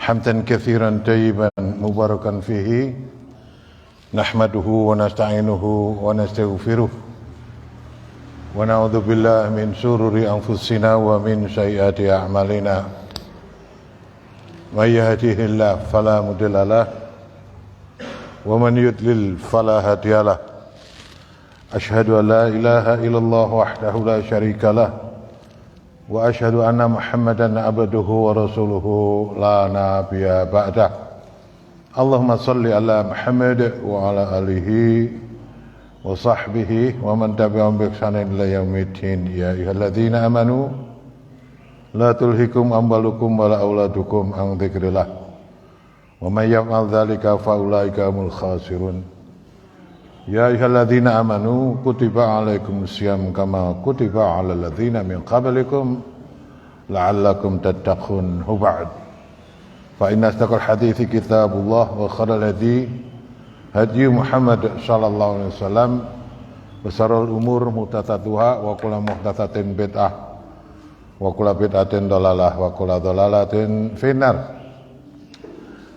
حمدا كثيرا طيبا مباركا فيه نحمده ونستعينه ونستغفره ونعوذ بالله من شرور أنفسنا ومن سيئات أعمالنا من يهده الله فلا مضل له ومن يضلل فلا هادي له أشهد أن لا إله إلا الله وحده لا شريك له وأشهد أن محمدا عبده ورسوله لا نبي بعده اللهم صل على محمد وعلى آله وصحبه ومن تبعهم بإحسان إلى يوم الدين يا أيها الذين آمنوا لا تلهكم أموالكم ولا أولادكم عن ذكر الله ومن يفعل ذلك فأولئك هم الخاسرون يا أيها الذين آمنوا كتب عليكم الصيام كما كتب على الذين من قبلكم لعلكم تتقون وبعد فإن أصدق الحديث كتاب الله وخير الهدي هدي محمد صلى الله عليه وسلم وشر الأمور محدثاتها وكل محدثة بدعة وكل بدعة ضلالة وكل ضلالة في النار.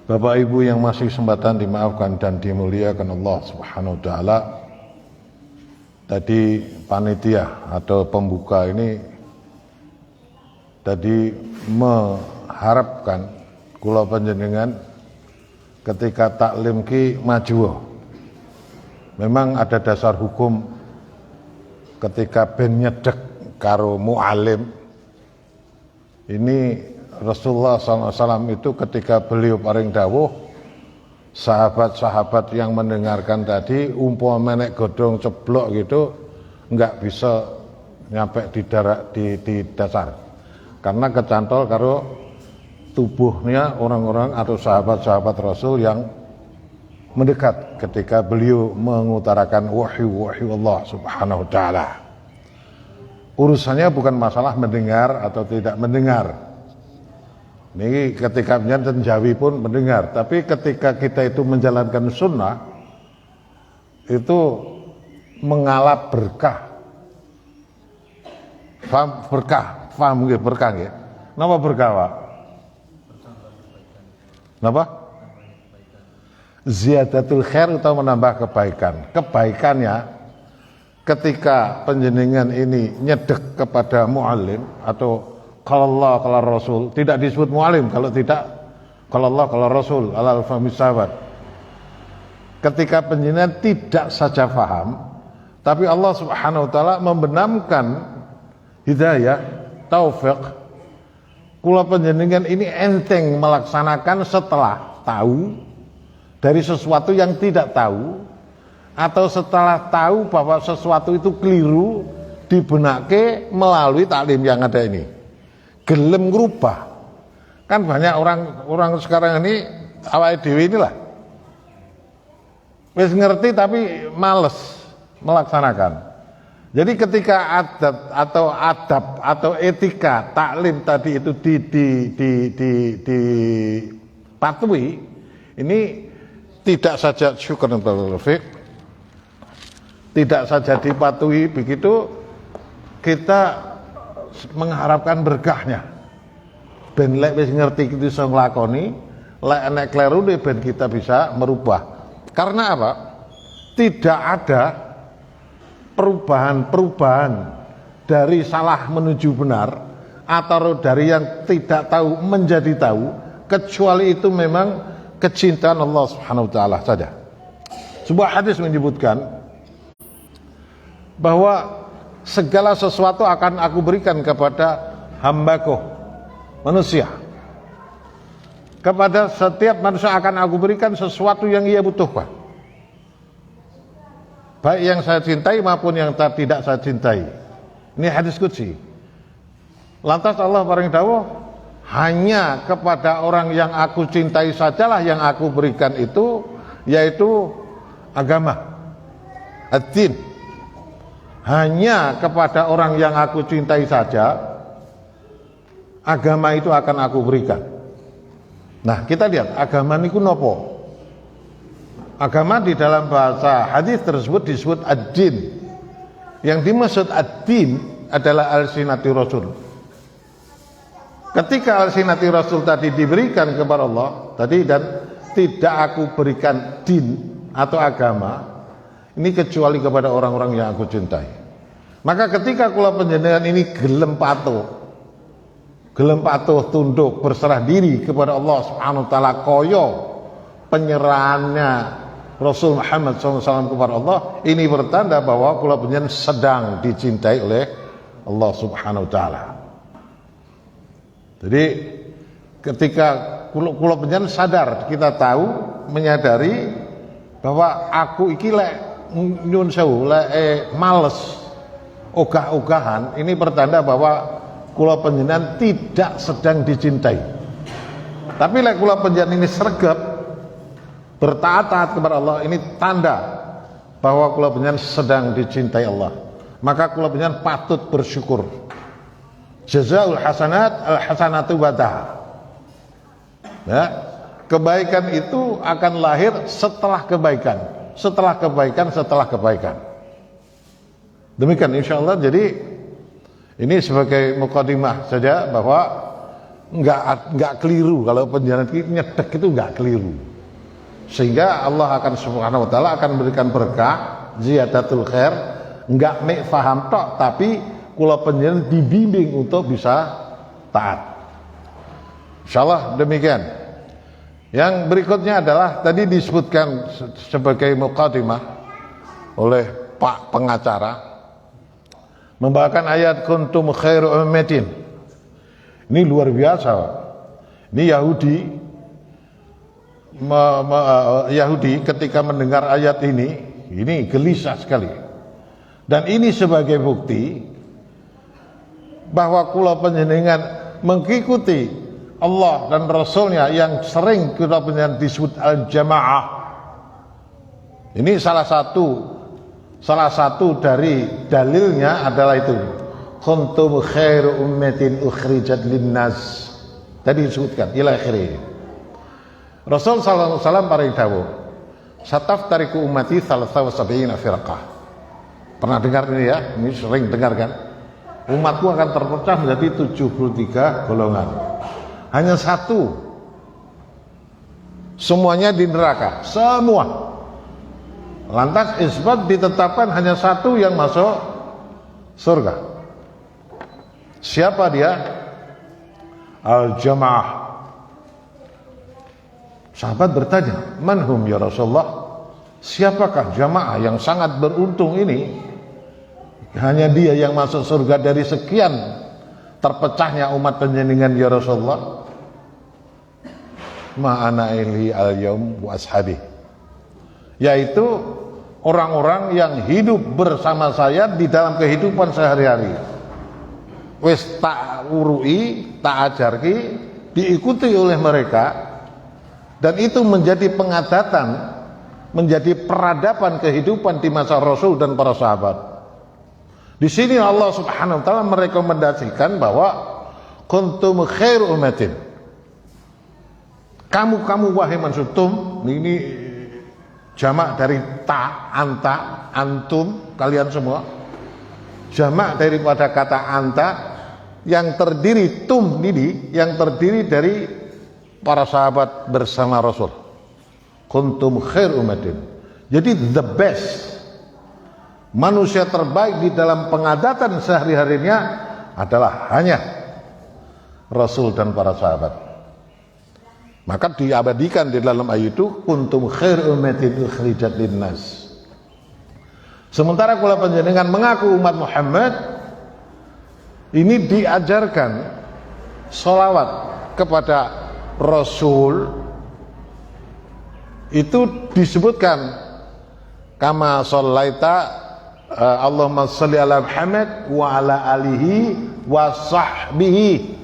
Bapak Ibu yang masih kesempatan dimaafkan dan dimuliakan Allah Subhanahu wa taala. Tadi panitia atau pembuka ini tadi mengharapkan kula panjenengan ketika taklim ki maju. Memang ada dasar hukum ketika ben nyedek karo mu'alim. Ini Rasulullah SAW itu ketika beliau paring dawuh, sahabat-sahabat yang mendengarkan tadi umpama nek godhong ceblok gitu enggak bisa nyampe di dasar karena kecantol karo tubuhnya orang-orang atau sahabat-sahabat Rasul yang mendekat ketika beliau mengutarakan wahyu Allah Subhanahu wa taala. Urusannya bukan masalah mendengar atau tidak mendengar. Ini ketika penyanyi Jawi pun mendengar, tapi ketika kita itu menjalankan sunnah itu mengalap berkah. Faham nggih berkah nggih. Napa berkah, Pak? Napa? Ziyadatul khair atau menambah kebaikan. Kebaikannya ketika panjenengan ini nyedek kepada muallim atau kalau Allah, kalau Rasul, tidak disebut mu'alim kalau tidak kalau Allah, kalau Rasul, alal fahmi sahabat. Ketika penjenengan tidak saja faham, tapi Allah Subhanahu wa taala membenamkan hidayah, taufik, kula penjenengan ini enteng melaksanakan setelah tahu dari sesuatu yang tidak tahu, atau setelah tahu bahwa sesuatu itu keliru dibenake melalui taklim yang ada ini. Gelem ngerubah. Kan banyak orang sekarang ini awake dhewe inilah wis ngerti tapi males melaksanakan. Jadi ketika adab atau etika taklim tadi itu dipatuhi, ini tidak saja syukran Taufik, tidak saja dipatuhi begitu, kita mengharapkan berkahnya. Ben lek wis ngerti kita iso nglakoni, lek enek klerune ben kita bisa merubah. Karena apa? Tidak ada perubahan dari salah menuju benar atau dari yang tidak tahu menjadi tahu, kecuali itu memang kecintaan Allah Subhanahu wa taala saja. Sebuah hadis menyebutkan bahwa segala sesuatu akan aku berikan kepada hambaku manusia. Kepada setiap manusia akan aku berikan sesuatu yang ia butuhkan, baik yang saya cintai maupun yang tidak saya cintai. Ini hadis qudsi. Lantas Allah paring dawuh, hanya kepada orang yang aku cintai sajalah yang aku berikan itu, yaitu agama, ad-din. Hanya kepada orang yang aku cintai saja agama itu akan aku berikan. Nah, kita lihat agama niku nopo. Agama di dalam bahasa hadis tersebut disebut ad-din. Yang dimaksud ad-din adalah al-sinati Rasul. Ketika alsinati Rasul tadi diberikan kepada Allah tadi, dan tidak aku berikan din atau agama ini kecuali kepada orang-orang yang aku cintai. Maka ketika kula panjenengan ini gelem patuh tunduk berserah diri kepada Allah Subhanahu wa taala, koyo penyerahannya Rasul Muhammad SAW kepada Allah, ini bertanda bahwa kula panjenengan sedang dicintai oleh Allah Subhanahu wa taala. Jadi ketika kula panjenengan sadar, kita tahu, menyadari bahwa aku iki lek nyun sewu lek males ogah-ogahan, ini pertanda bahwa kula panjenengan tidak sedang dicintai. Tapi lek kula panjenengan ini sregep bertaat-taat kepada Allah, ini tanda bahwa kula panjenengan sedang dicintai Allah. Maka kula panjenengan patut bersyukur. Jazaul hasanat al hasanatu ba'daha. Ya, kebaikan itu akan lahir setelah kebaikan, setelah kebaikan, setelah kebaikan. Demikian insyaallah. Jadi ini sebagai mukadimah saja bahwa enggak keliru kalau penjalan nyedek itu enggak keliru. Sehingga Allah akan Subhanahu wa taala akan memberikan berkah, ziyadatul khair, enggak mek faham tok, tapi kula panjenengan dibimbing untuk bisa taat. Insyaallah demikian. Yang berikutnya adalah tadi disebutkan sebagai mukadimah oleh Pak pengacara, membawakan ayat kuntum khairu ummatin. Ini luar biasa. Ini Yahudi ketika mendengar ayat ini gelisah sekali. Dan ini sebagai bukti bahwa kula panjenengan mengikuti Allah dan Rasulnya yang sering kula panjenengan disebut al-jamaah. Ini salah satu dari dalilnya adalah itu. Kuntum khairu ummatin ukhrijat linnas. Tadi disebutkan ila akhirih. Rasul sallallahu alaihi wasallam paring dawuh, "Sataftariqu ummati 73 firqah." Pernah dengar ini ya? Ini sering dengar kan? Umatku akan terpecah menjadi 73 golongan. Hanya satu, semuanya di neraka, semua. Lantas isbat ditetapkan hanya satu yang masuk surga. Siapa dia? Al-jamaah. Sahabat bertanya, manhum ya Rasulullah? Siapakah jamaah yang sangat beruntung ini? Hanya dia yang masuk surga dari sekian terpecahnya umat panjenengan ya Rasulullah. Ma'ana ilhi al-yaum wa ashabi, yaitu orang-orang yang hidup bersama saya di dalam kehidupan sehari-hari. Wis tak urui, tak ajarki, diikuti oleh mereka, dan itu menjadi pengadatan, menjadi peradaban kehidupan di masa Rasul dan para sahabat. Di sini Allah Subhanahu wa taala merekomendasikan bahwa kuntum khairu ummatin. Kamu wahai manusia, ini jamak dari ta, anta, antum, kalian semua. Jamak daripada kata anta yang terdiri ini yang terdiri dari para sahabat bersama Rasul. Kuntum khairu ummatin. Jadi the best, manusia terbaik di dalam pengadatan sehari-harinya adalah hanya Rasul dan para sahabat. Maka diabadikan di dalam ayat itu kuntum khairu ummatin ukhrijat linnas. Sementara kula panjenengan mengaku umat Muhammad, ini diajarkan sholawat kepada Rasul, itu disebutkan kama shallaita Allahumma sholli ala Muhammad wa ala alihi wa sahbihi.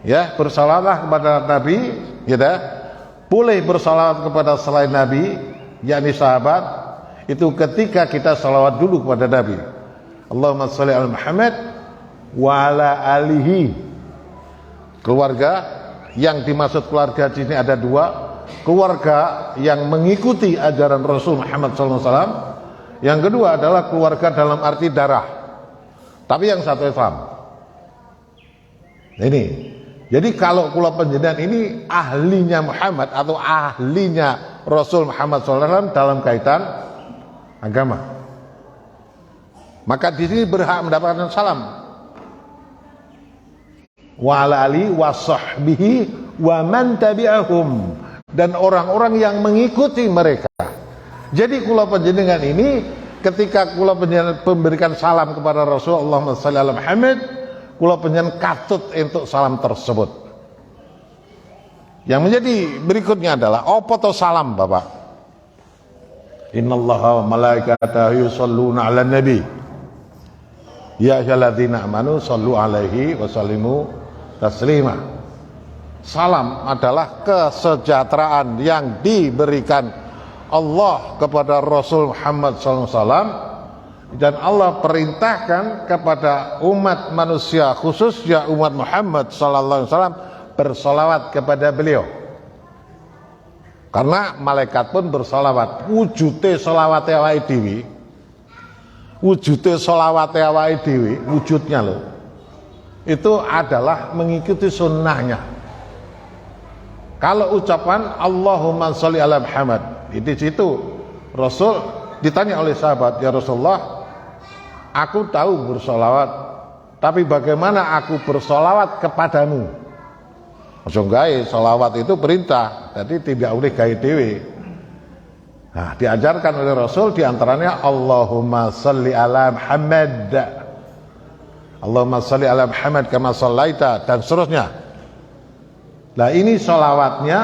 Ya, bersalawatlah kepada Nabi, gitu. Boleh bersalawat kepada selain Nabi, yakni sahabat, itu ketika kita salawat dulu kepada Nabi. Allahumma sholli ala Muhammad wa ala alihi. Keluarga, yang dimaksud keluarga di sini ada dua. Keluarga yang mengikuti ajaran Rasul Muhammad SAW. Yang kedua adalah keluarga dalam arti darah. Tapi yang satu Islam. Ini. Jadi kalau kula panjenengan ini ahlinya Muhammad atau ahlinya Rasul Muhammad SAW dalam kaitan agama, maka di sini berhak mendapatkan salam. Wa ala ali wa sahbihi wa man tabi'ahum, dan orang-orang yang mengikuti mereka. Jadi kula panjenengan ini ketika kula panjenengan memberikan salam kepada Rasulullah sallallahu alaihi Muhammad, kula panjenengan katut untuk salam tersebut. Yang menjadi berikutnya adalah apa to salam, Bapak? Innallaha wa malaikatahu yusholluna 'alan nabi. Ya ayyuhalladzina amanu shallu 'alaihi wa sallimu taslima. Salam adalah kesejahteraan yang diberikan Allah kepada Rasul Muhammad SAW, dan Allah perintahkan kepada umat manusia khususnya umat Muhammad SAW bersolawat kepada beliau. Karena malaikat pun bersolawat. Wujudnya solawat awake dhewe, wujudnya solawat awake dhewe, wujudnya loh, itu adalah mengikuti sunnahnya. Kalau ucapan Allahumma sholli ala Muhammad, di situ Rasul ditanya oleh sahabat, ya Rasulullah, aku tahu bersolawat, tapi bagaimana aku bersolawat kepadamu? Ojo gawe, solawat itu perintah, jadi tidak boleh gawe dewe. Nah, diajarkan oleh Rasul diantaranya Allahumma sholli ala Muhammad, Allahumma sholli ala Muhammad kama shallaita, dan seterusnya. Nah, ini sholawatnya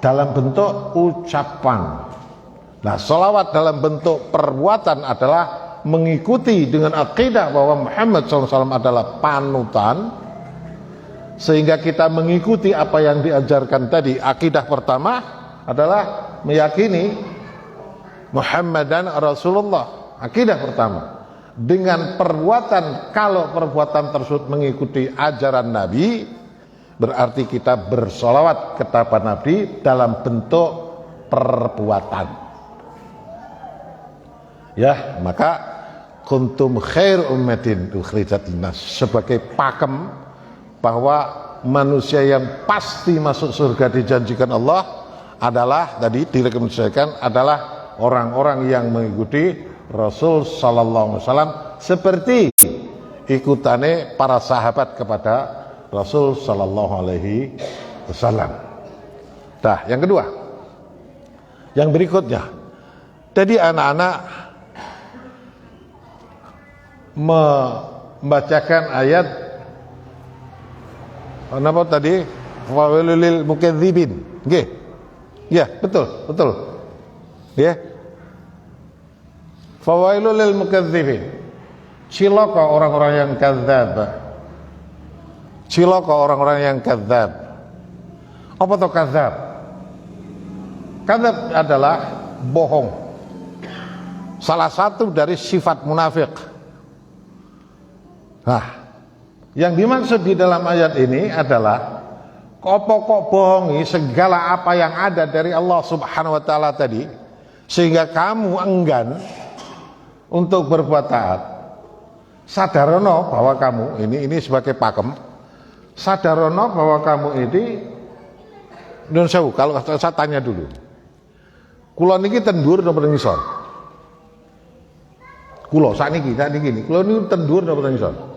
dalam bentuk ucapan. Nah, sholawat dalam bentuk perbuatan adalah mengikuti dengan akidah bahwa Muhammad SAW adalah panutan, sehingga kita mengikuti apa yang diajarkan tadi. Akidah pertama adalah meyakini Muhammadan Rasulullah, akidah pertama. Dengan perbuatan, kalau perbuatan tersebut mengikuti ajaran Nabi, berarti kita bersolawat kepada Nabi dalam bentuk perbuatan. Ya, maka kuntum khair ummatin ukhrijat linnas, sebagai pakem bahwa manusia yang pasti masuk surga dijanjikan Allah adalah, tadi direkomendasikan, adalah orang-orang yang mengikuti Rasul sallallahu alaihi wasallam seperti ikutane para sahabat kepada Rasul sallallahu alaihi wasallam. Nah, yang kedua, yang berikutnya, jadi anak-anak membacakan ayat apa tadi? Fawailul lil mukadzibin. Nggih. Ya, betul. Ya. Fawailul lil mukadzibin. Cilaka orang-orang yang kadzdzab. Cilaka orang-orang yang kadzdzab. Apa itu kadzdzab? Kadzdzab adalah bohong. Salah satu dari sifat munafik. Nah, yang dimaksud di dalam ayat ini adalah kok bohongi segala apa yang ada dari Allah Subhanahu wa taala tadi, sehingga kamu enggan untuk berbuat taat. Sadarono bahwa kamu ini sebagai pakem, sadarono bahwa kamu ini, nun sewu, kalau saya tanya dulu, kula niki tendur napa ngisor? Kula sakniki kula niki tendur napa ngisor?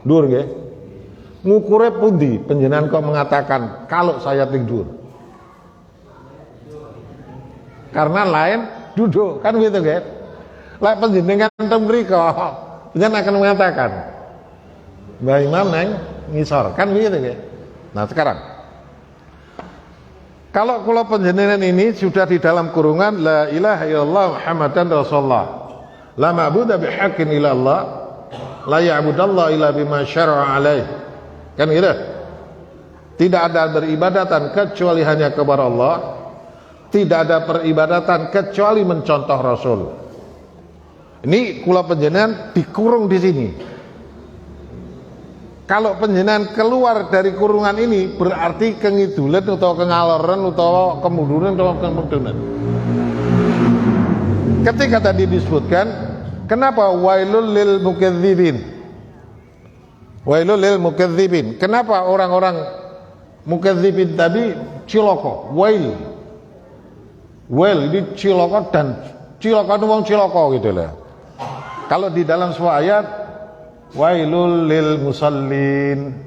Dur nggih. Ngukure pundi panjenengan kok mengatakan kalau saya tidur? Karena lain duduk, kan begitu nggih. Lek panjenengan teng mriku, panjenengan akan mengatakan Mbah Imam neng ngisor, kan begitu nggih. Nah, sekarang kalau kula panjenengan ini sudah di dalam kurungan la ilaha illallah Muhammadan Rasulullah, la ma'budu bihaqqin illallah, la ya'budallah illa bima syara'a alaih, kan gitu. Tidak ada beribadatan kecuali hanya kepada Allah, tidak ada peribadatan kecuali mencontoh Rasul. Ini kula panjenengan dikurung di sini. Kalau panjenengan keluar dari kurungan ini berarti kengidulan atau kengaloran atau kemunduran atau kemunduran. Ketika tadi disebutkan, kenapa wailul lil mukadzibin? Wailul lil mukadzibin. Kenapa orang-orang mukadzibin tadi ciloko? Wail ini ciloko, dan ciloko itu wong ciloko gitu lah. Kalau di dalam sebuah ayat wailul lil musallin.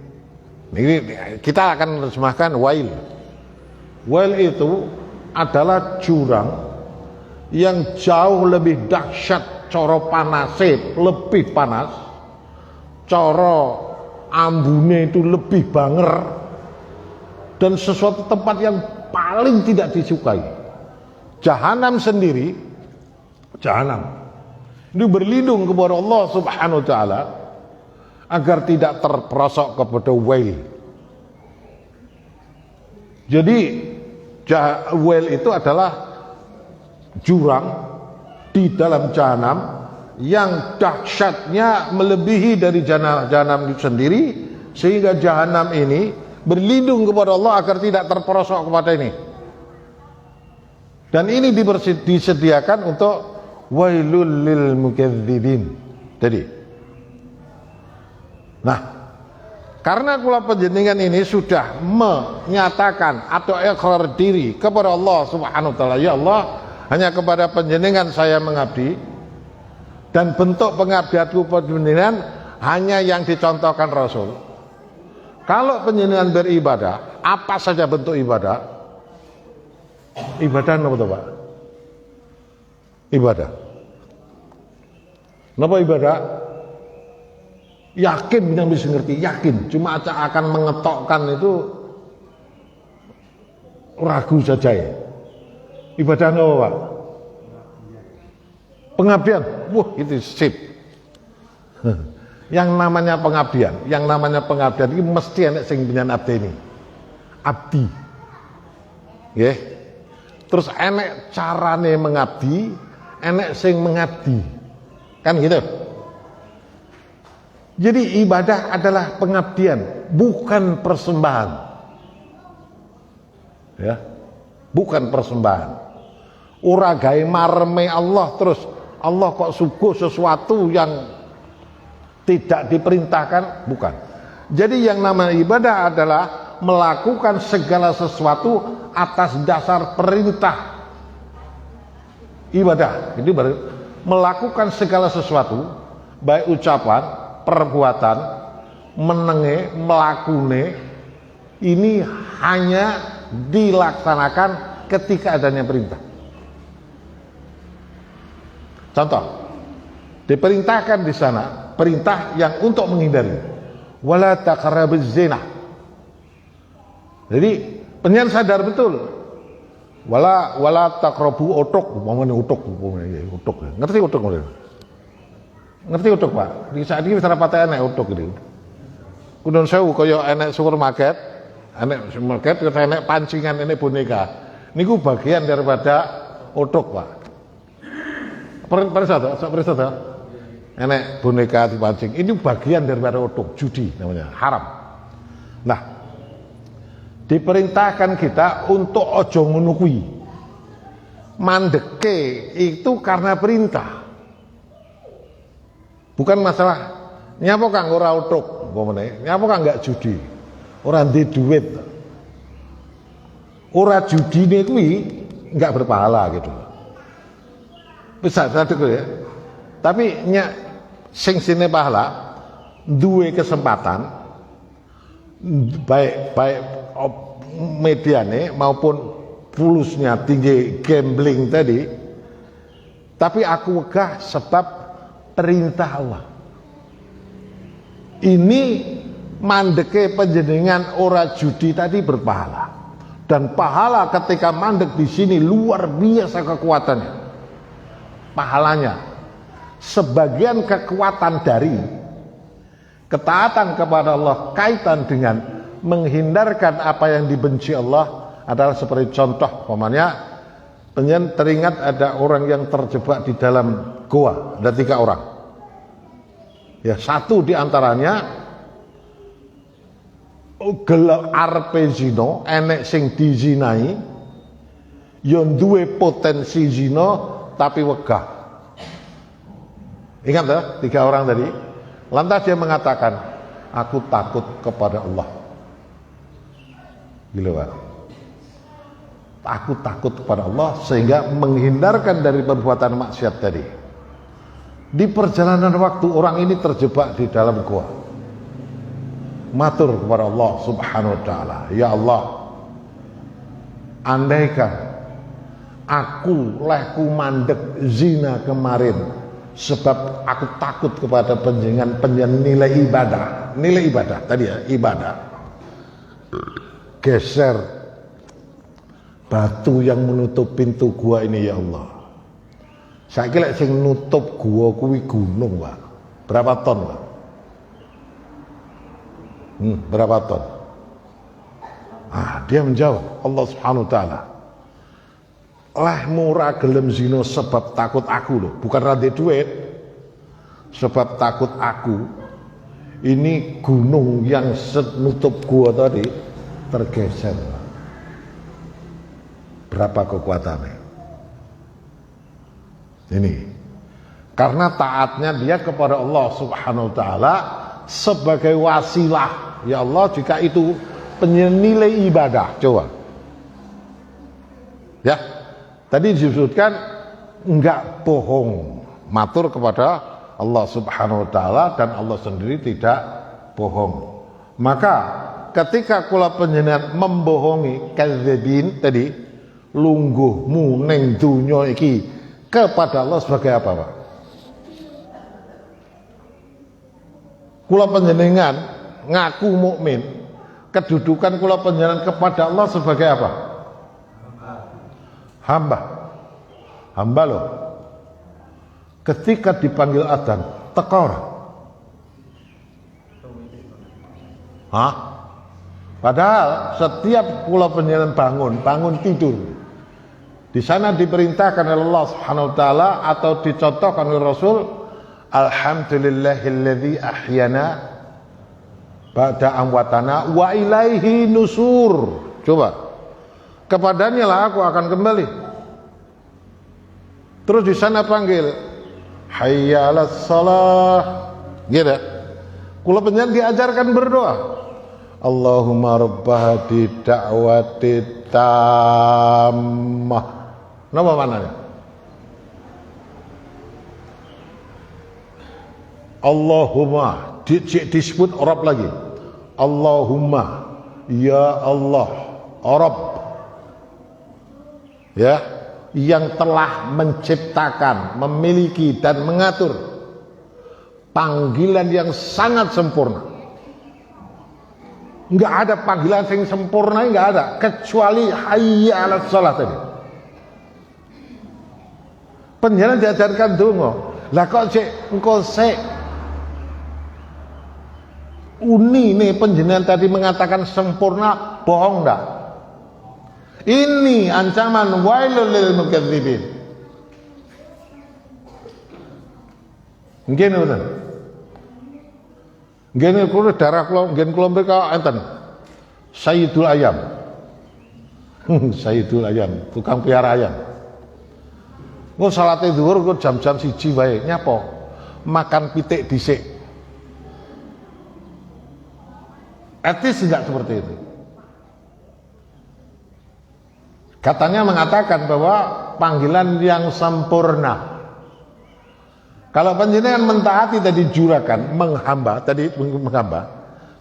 Ini kita akan terjemahkan wail. Wail itu adalah jurang yang jauh lebih dahsyat, coro panase lebih panas, coro ambune itu lebih banger, dan sesuatu tempat yang paling tidak disukai. Jahanam sendiri, jahanam itu berlindung kepada Allah Subhanahu wa taala agar tidak terperosok kepada wail. Jadi wail itu adalah jurang di dalam jahanam yang dahsyatnya melebihi dari jahanam itu sendiri, sehingga jahanam ini berlindung kepada Allah agar tidak terperosok kepada ini. Dan ini disediakan untuk wailul lil mukadzibin. Jadi, nah, karena kula panjenengan ini sudah menyatakan atau iqrar diri kepada Allah Subhanahu wa taala, ya Allah, hanya kepada panjenengan saya mengabdi, dan bentuk pengabdianku panjenengan hanya yang dicontohkan Rasul. Kalau panjenengan beribadah, apa saja bentuk ibadah? Ibadah apa Pak? Ibadah. Kenapa ibadah? Yakin yang bisa ngerti, yakin. Cuma akan mengetokkan itu ragu saja ya. Ibadah apa Pak? Pengabdian. Wah, itu sip. Yang namanya pengabdian itu mesti enak sing penyan abdi ini. Abdi. Nggih. Terus enek carane mengabdi, enek sing mengabdi. Kan gitu. Jadi ibadah adalah pengabdian, bukan persembahan. Ya. Bukan persembahan. Ora gawe mareme Allah terus Allah kok suguh sesuatu yang tidak diperintahkan, bukan. Jadi yang namanya ibadah adalah melakukan segala sesuatu atas dasar perintah. Ibadah ini melakukan segala sesuatu, baik ucapan, perbuatan, menenge, melakune, ini hanya dilaksanakan ketika adanya perintah. Contoh, diperintahkan di sana perintah yang untuk menghindari, wala taqrabuz zina. Jadi penyen sadar betul, wala taqrabu utuk, umpamane utuk. Ngerti utuk nggak? Ngerti utuk Pak? Di saat ini bisa rapati enek utuk gitu. Kudun sewu kaya enek supermarket, kita enek pancingan, enek boneka. Niku bagian daripada utuk Pak. Perisa toh? Enek boneka dipancing. Ini bagian daripada utuk, judi namanya, haram. Nah, diperintahkan kita untuk ojo ngono kuwi. Mandeke itu karena perintah. Bukan masalah nyapa kang ora utuk, umpamane. Nyapa kang enggak judi. Ora ndek duit. Ora judine kuwi enggak berpahala gitu. Bisa satu ya. Tapi sing sine pahala duwe kesempatan baik mediane maupun pulusnya tinggi gambling tadi, tapi aku wegah sebab perintah Allah. Ini mandeke panjenengan ora judi tadi berpahala, dan pahala ketika mandek di sini luar biasa kekuatannya. Pahalanya sebagian kekuatan dari ketaatan kepada Allah kaitan dengan menghindarkan apa yang dibenci Allah adalah seperti contoh, umpamanya penyen teringat ada orang yang terjebak di dalam goa, ada 3 orang. Ya, satu diantaranya gelem arpe zina, enek sing dizinai, yang duwe potensi zina tapi wegah. Ingat ya, 3 orang tadi. Lantas dia mengatakan, Aku takut kepada Allah. Gila Pak. Aku takut kepada Allah sehingga menghindarkan dari perbuatan maksiat tadi. Di perjalanan waktu orang ini terjebak di dalam gua. Matur kepada Allah Subhanahu wa taala, ya Allah, andaikan aku lehku mandek zina kemarin sebab aku takut kepada panjenengan nilai ibadah tadi ya, ibadah. Geser batu yang menutup pintu gua ini ya Allah. Saiki lek sing nutup gua kuwi gunung, Pak. Berapa ton, Pak? Berapa ton? Dia menjawab, Allah Subhanahu wa taala. Lehmu ora gelem zina sebab takut aku loh, bukan rada duit. Sebab takut aku. Ini gunung yang nutup gua tadi tergeser. Berapa kekuatannya? Ini karena taatnya dia kepada Allah Subhanahu wa taala sebagai wasilah. Ya Allah, jika itu penilai ibadah, coba. Ya, tadi disebutkan enggak bohong, matur kepada Allah Subhanahu wa taala dan Allah sendiri tidak bohong. Maka ketika kula panjenengan membohongi kadzabin tadi, lungguhmu ning dunya iki kepada Allah sebagai apa, Pak? Kula panjenengan ngaku mukmin, kedudukan kula panjenengan kepada Allah sebagai apa? Hamba loh. Ketika dipanggil adzan, tekor. Padahal setiap kula panjenengan bangun tidur, di sana diperintahkan oleh Allah Subhanahu wa taala atau dicontohkan oleh Rasul, alhamdulillahilladzi ahyana ba'da amwatana wa ilaihi nusur. Coba. Kepadanya lah aku akan kembali. Terus di sana panggil hayya 'alas shalah. Gitu. Kula panjenengan diajarkan berdoa. Allahumma rabbah hadi da'wati tammah. Napa mananya? Allahumma disebut Arab lagi. Allahumma ya Allah, Arab. Ya, yang telah menciptakan, memiliki dan mengatur panggilan yang sangat sempurna. Enggak ada panggilan yang sempurna, enggak ada kecuali hayya 'alas shalah tadi. Panjenengan diajarkan donga. Lah kok engko uni nih panjenengan tadi mengatakan sempurna, bohong enggak? Ini ancaman wailul lil mukadzibin. Nggih ngoten. Nggih kula darah kula nggih kula mrika enten Sayyidul Ayam. Sayyidul Ayam, tukang piara ayam. Engko salate dhuwur engko jam-jam 1 wae nyapa? Makan pitik dhisik. Etis enggak seperti itu? Katanya mengatakan bahwa panggilan yang sempurna. Kalau panjenengan mentaati tadi juragan, menghamba,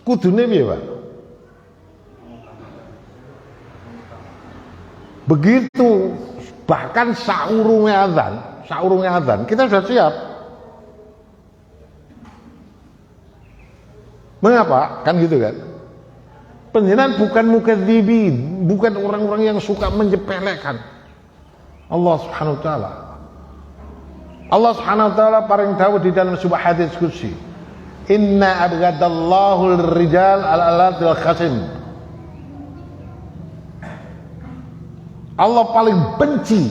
kudune piye, Pak? Begitu bahkan saurunge azan, kita sudah siap. Mengapa? Kan gitu kan? Panjenengan bukan mukadzibin, bukan orang-orang yang suka menyepelekan Allah Subhanahu wa taala. Allah Subhanahu wa taala paring dawuh di dalam sebuah hadis qudsi, inna abghadallahu ar-rijal al-alatil khasim. Allah paling benci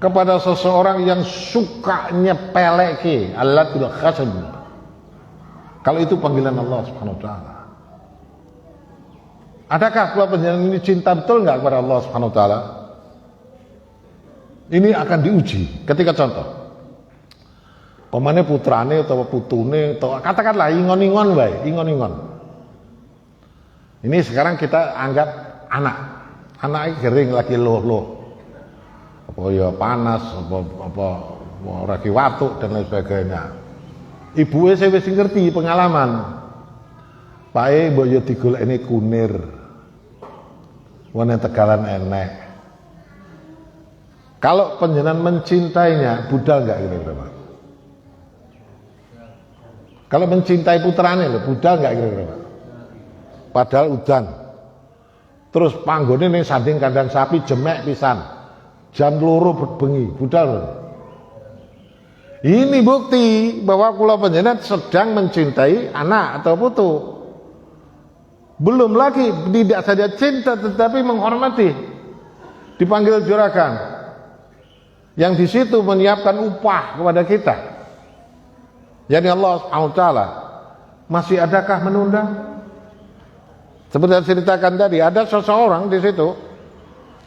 kepada seseorang yang suka nyepeleke alatil khasim. Kalau itu panggilan Allah Subhanahu wa taala. Adakah kula panjenengan ini cinta betul enggak kepada Allah Subhanahu wa taala? Ini akan diuji ketika contoh. Pemane putrane atau putune atau katakanlah ingon-ingon wae, ingon-ingon. Ini sekarang kita anggap anak. Anaknya kering lagi loh-loh. Apa ya panas, apa lagi watuk dan lain sebagainya. Ibuke wis ngerti pengalaman. Pae mbok yo digolekne kunir. Wong Tegalan enek. Kalau panjenengan mencintainya, budal enggak kira-kira, Pak? Kalau mencintai putrane lho, budal enggak kira-kira, Pak? Padahal udan. Terus panggone ning sanding kandang sapi jemek pisan. Jam 2 bengi, budal lho. Ini bukti bahwa kula panjenengan sedang mencintai anak atau putu. Belum lagi tidak saja cinta tetapi menghormati. Dipanggil juragan. Yang di situ menyiapkan upah kepada kita. Jadi Allah SWT, masih adakah menunda? Seperti yang ceritakan tadi, ada seseorang di situ,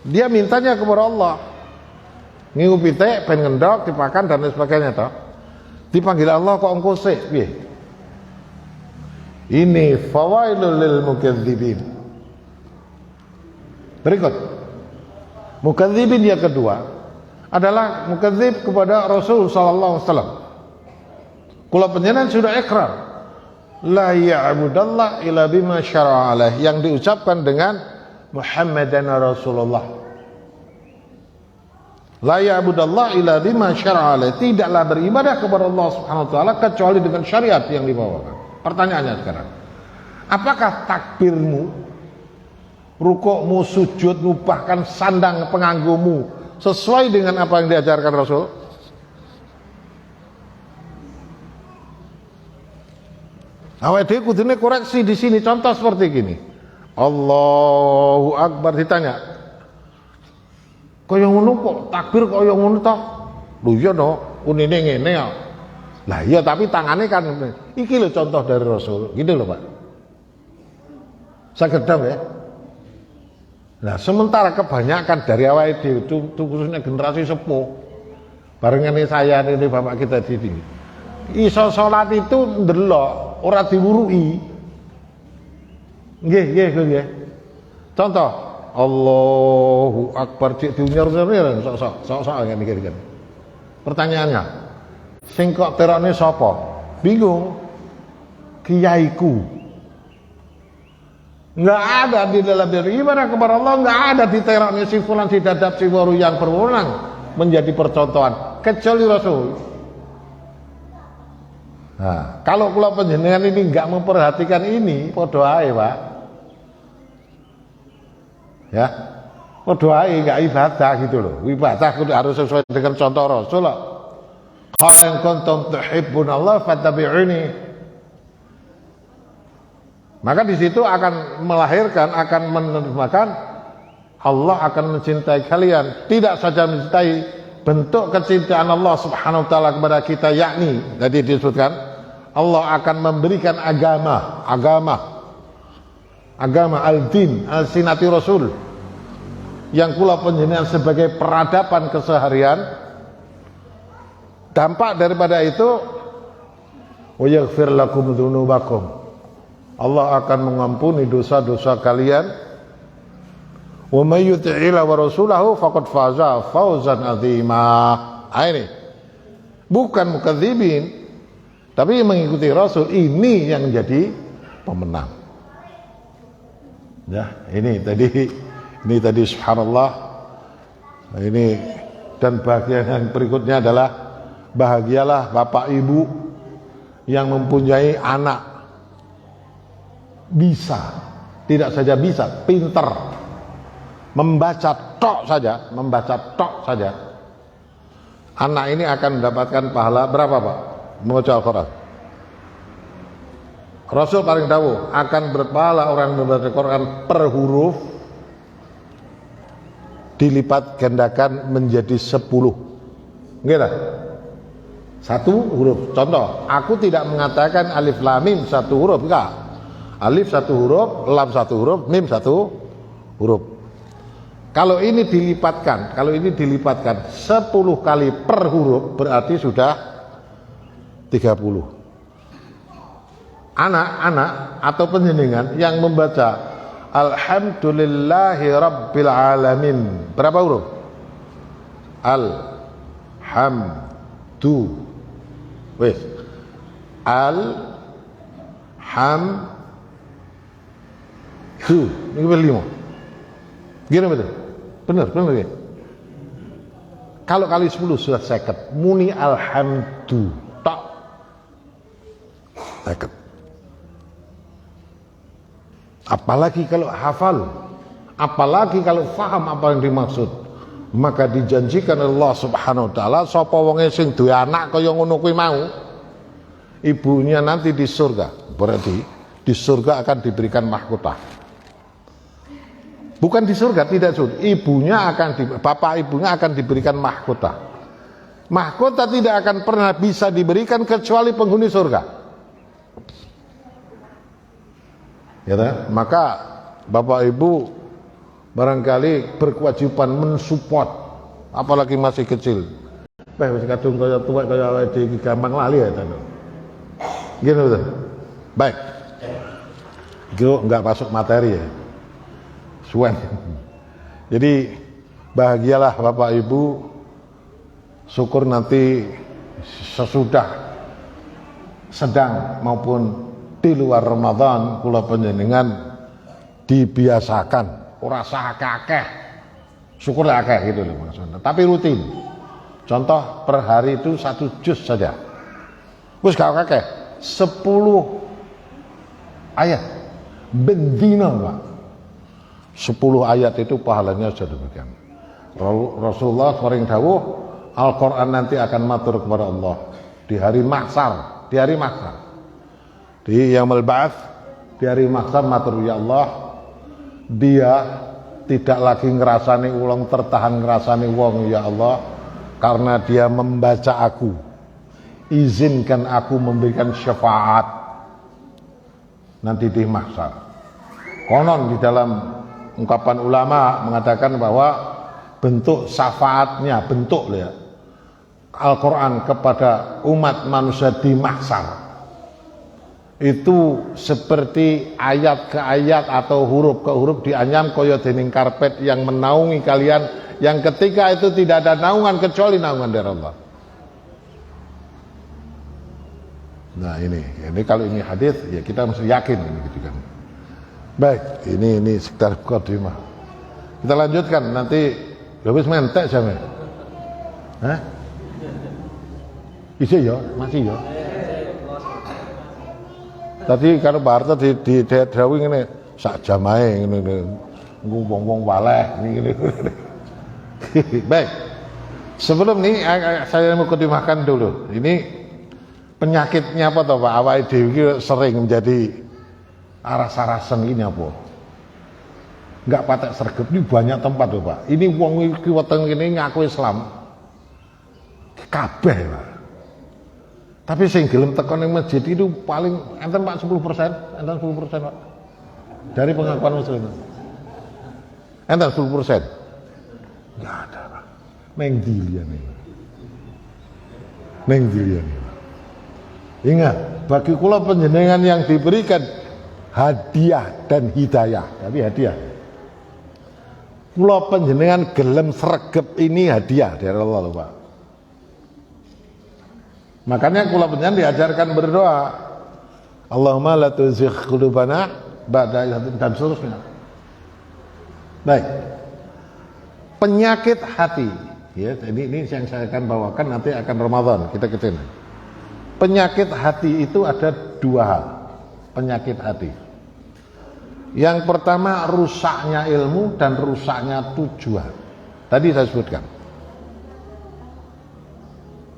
dia mintanya kepada Allah. Ngiupi teh, pengen ngendok, dipakan dan lain sebagainya toh. Dipanggil Allah kok engkau sih, ini fawailul lil mukadzibin. Berikut, mukadzibin yang kedua adalah mukadzib kepada Rasul sallallahu alaihi wasallam. Kula panjenengan sudah ikrar la ya'budallah illa bima syara'a alaih, yang diucapkan dengan Muhammadan Rasulullah. La ya'budallah illa bima syara'a alaih, tidaklah beribadah kepada Allah Subhanahu wa taala kecuali dengan syariat yang dibawakan. Pertanyaannya sekarang, apakah takbirmu, rukukmu, sujudmu, bahkan sandang penganggumu sesuai dengan apa yang diajarkan Rasul? Awake dhewe kudune koreksi di sini. Contoh seperti gini. Allahu Akbar ditanya. Kaya ngono kok takbir kaya ngono toh? Lho iya no, unine ngene ya. Lah iya tapi tangannya kan iki lho contoh dari Rasul. Gitu loh, Pak. Sagedam ya. Nah, sementara kebanyakan dari awal itu khususnya generasi sepuh, barengan saya ini bapak kita di sini, iso sholat itu ndelok, ora diwurui. Nggih. Contoh, Allahu Akbar cek diunyer-unyer sok-sok ngene iki. Pertanyaannya, sing kok terone sapa? Bingung. Kiaiku. Nggak ada di dalam beribadah kepada Allah, nggak ada di terangnya si fulan si dadap si waru yang berwenang menjadi percontohan kecuali Rasul. Nah, kalau kula panjenengan ini nggak memperhatikan ini, podo ae, Pak. Ya, podo ae nggak ibadah gitu loh. Ibadah harus sesuai dengan contoh Rasul. Qala in kuntum tuhibbunallah fattabi'uni. Maka di situ akan melahirkan, akan menerjemahkan Allah akan mencintai kalian. Tidak saja mencintai, bentuk kecintaan Allah Subhanahu wa taala kepada kita, yakni tadi disebutkan Allah akan memberikan agama al-din, al-sinati Rasul, yang kula panjenengan sebagai peradaban keseharian. Dampak daripada itu wa yaghfir lakum dzunubakum, Allah akan mengampuni dosa-dosa kalian. Wa may yuti'illah wa rasulahu faqad faza fawzan 'azima. Ini bukan mukadzibin, tapi mengikuti Rasul ini yang jadi pemenang. Ya, ini tadi subhanallah. Ini dan bagian yang berikutnya adalah bahagialah bapak ibu yang mempunyai anak bisa, tidak saja bisa, pinter, membaca tok saja, anak ini akan mendapatkan pahala berapa, Pak? Membaca Al-Quran. Rasul paling tahu akan berpahala orang membaca Al-Quran per huruf dilipat gandakan menjadi 10. Gitu? Satu huruf. Contoh, aku tidak mengatakan alif lam mim satu huruf, enggak. Alif satu huruf, lam satu huruf, mim satu huruf. Kalau ini dilipatkan 10 kali per huruf berarti sudah Anak-anak atau panjenengan yang membaca Alhamdulillahi Rabbil Alamin, berapa huruf? Al-ham-du. Wes. Al-ham-du. Ini berlima. Gini betul? Benar ya? Kalau kali 10 sudah 50. Muni alhamdu. Tak. 50. Apalagi kalau hafal, apalagi kalau faham apa yang dimaksud, maka dijanjikan Allah Subhanahu wa taala sapa wonge sing duwe anak kaya ngono kuwi mau, ibunya nanti di surga. Berarti di surga akan diberikan mahkota. Bukan di surga, tidak surga. Bapak ibunya akan diberikan mahkota. Mahkota tidak akan pernah bisa diberikan kecuali penghuni surga. Ya, maka Bapak Ibu barangkali berkewajiban mensupport, apalagi masih kecil. Wis kadung kaya tuwek kaya awake dhewe gampang lali ya, Tano. Gini betul. Baik. Itu enggak masuk materi ya. Suwen. Jadi bahagialah Bapak Ibu, syukur nanti sesudah sedang maupun di luar Ramadan kula panjenengan dibiasakan ora sah akeh. Syukur akeh gitu loh maksudnya. Tapi rutin. Contoh per hari itu 1 juz saja. Wis gak akeh. 10 ayat bendina, Pak. 10 ayat itu pahalanya sudah demikian. Rasulullah sering dawuh, Al-Qur'an nanti akan matur kepada Allah di hari mahsyar, di yaumul ba'ats, di hari mahsyar matur, ya Allah, dia tidak lagi ngerasani ulang tertahan ngerasani wong, ya Allah, karena dia membaca aku, izinkan aku memberikan syafaat nanti di mahsyar. Konon di dalam ungkapan ulama mengatakan bahwa bentuk syafaatnya, bentuk ya, Al-Quran kepada umat manusia di mahsyar itu seperti ayat ke ayat atau huruf ke huruf dianyam kaya dening karpet yang menaungi kalian, yang ketika itu tidak ada naungan kecuali naungan dari Allah. Nah ini kalau ini hadis ya kita mesti yakin ini gitu kan. Baik, ini sekitar mukadimah. Kita lanjutkan nanti. Wis mentek sampe. Hah? Isi ya, masih ya. Tadi kalau Pak Harto di drawing ini sak jam ae ngene. Wong-wong waleh ngene. Baik. Sebelum ini saya mau mukadimahkan dulu. Ini penyakitnya apa toh Pak? Awake dhewe sering menjadi aras-arasan ini apa? Enggak patek sregep ini banyak tempat loh Pak. Ini wong iki weteng kene ngaku Islam. Kabeh Pak. Tapi sing gelem teko ning masjid itu paling enten Pak 10%, enten 10% Pak. Dari pengakuan muslim. Enten 10%. Enggak ada Pak. Neng diliane. Neng diliane. Ingat, bagi kula panjenengan yang diberikan hadiah dan hidayah, tapi hadiah. Kula panjenengan gelem sregep ini hadiah dari Allah loh Pak. Makanya kula panjenengan diajarkan berdoa, Allahumma la tuzigh qulubana ba'da idh hadaytana, dan seterusnya. Baik. Penyakit hati, ya, ini yang saya akan bawakan nanti akan Ramadan kita ke sini. Penyakit hati itu ada 2 hal. Penyakit hati. Yang pertama rusaknya ilmu dan rusaknya tujuan. Tadi saya sebutkan.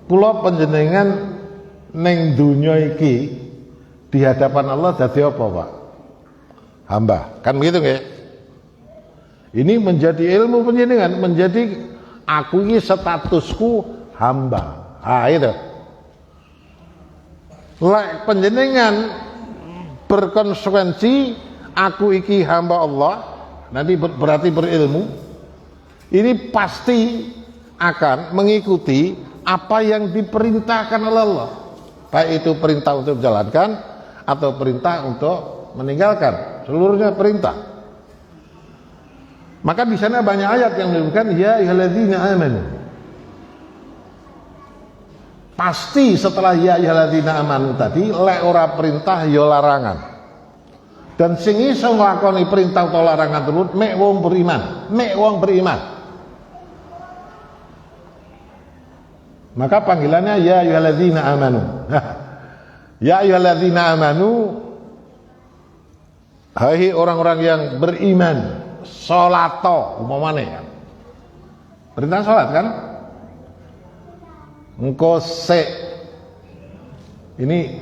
Kula panjenengan ning dunya iki di hadapan Allah dadi apa, Pak? Hamba. Kan begitu nggih? Ini menjadi ilmu panjenengan, menjadi aku ini statusku hamba. Itu. Lek panjenengan berkonsekuensi aku iki hamba Allah, nanti berarti berilmu, ini pasti akan mengikuti apa yang diperintahkan oleh Allah. Baik itu perintah untuk menjalankan atau perintah untuk meninggalkan, seluruhnya perintah. Maka di sana banyak ayat yang menyebutkan ya ayyuhalladzina amanu. Pasti setelah ya ayyuhalladzina amanu tadi lek ora perintah ya larangan. Dan sing iso nglakoni perintah atau larangan tersebut mek wong beriman, mek wong beriman. Maka panggilannya ya ayyuhalladzina amanu. Ya ayyuhalladzina amanu, hai orang-orang yang beriman, sholato umpamane kan. Perintah salat kan? Engko sik ini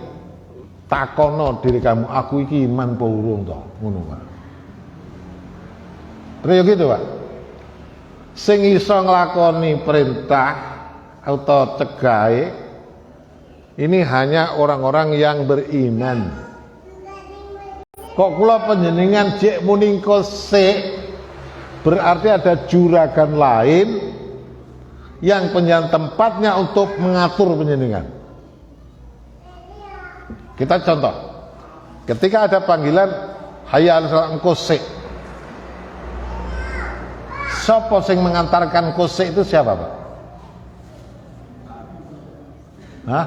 takono diri kamu, aku iki iman apa urung to, ngono Pak. Terus gitu Pak. Sing iso nglakoni perintah atau cegahe ini hanya orang-orang yang beriman. Kok kula panjenengan jek muni engko sik, berarti ada juragan lain yang tempatnya untuk mengatur panjenengan. Kita contoh, ketika ada panggilan hayya 'alal shalah engko sik, sapa sing mengantarkan engko sik itu siapa Pak? Hah?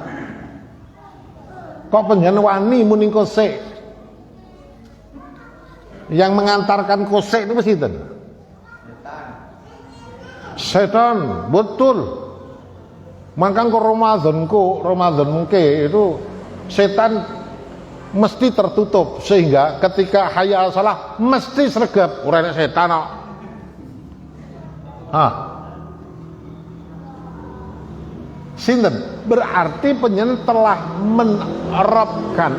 Kok panjenengan wani muni engko sik? Yang mengantarkan engko sik itu mesti setan, betul. Maka ke Ramadan mungkin itu setan mesti tertutup sehingga ketika hayya 'alal shalah mesti sregep ora enek setan kok. Sinten? Berarti penyen telah menerapkan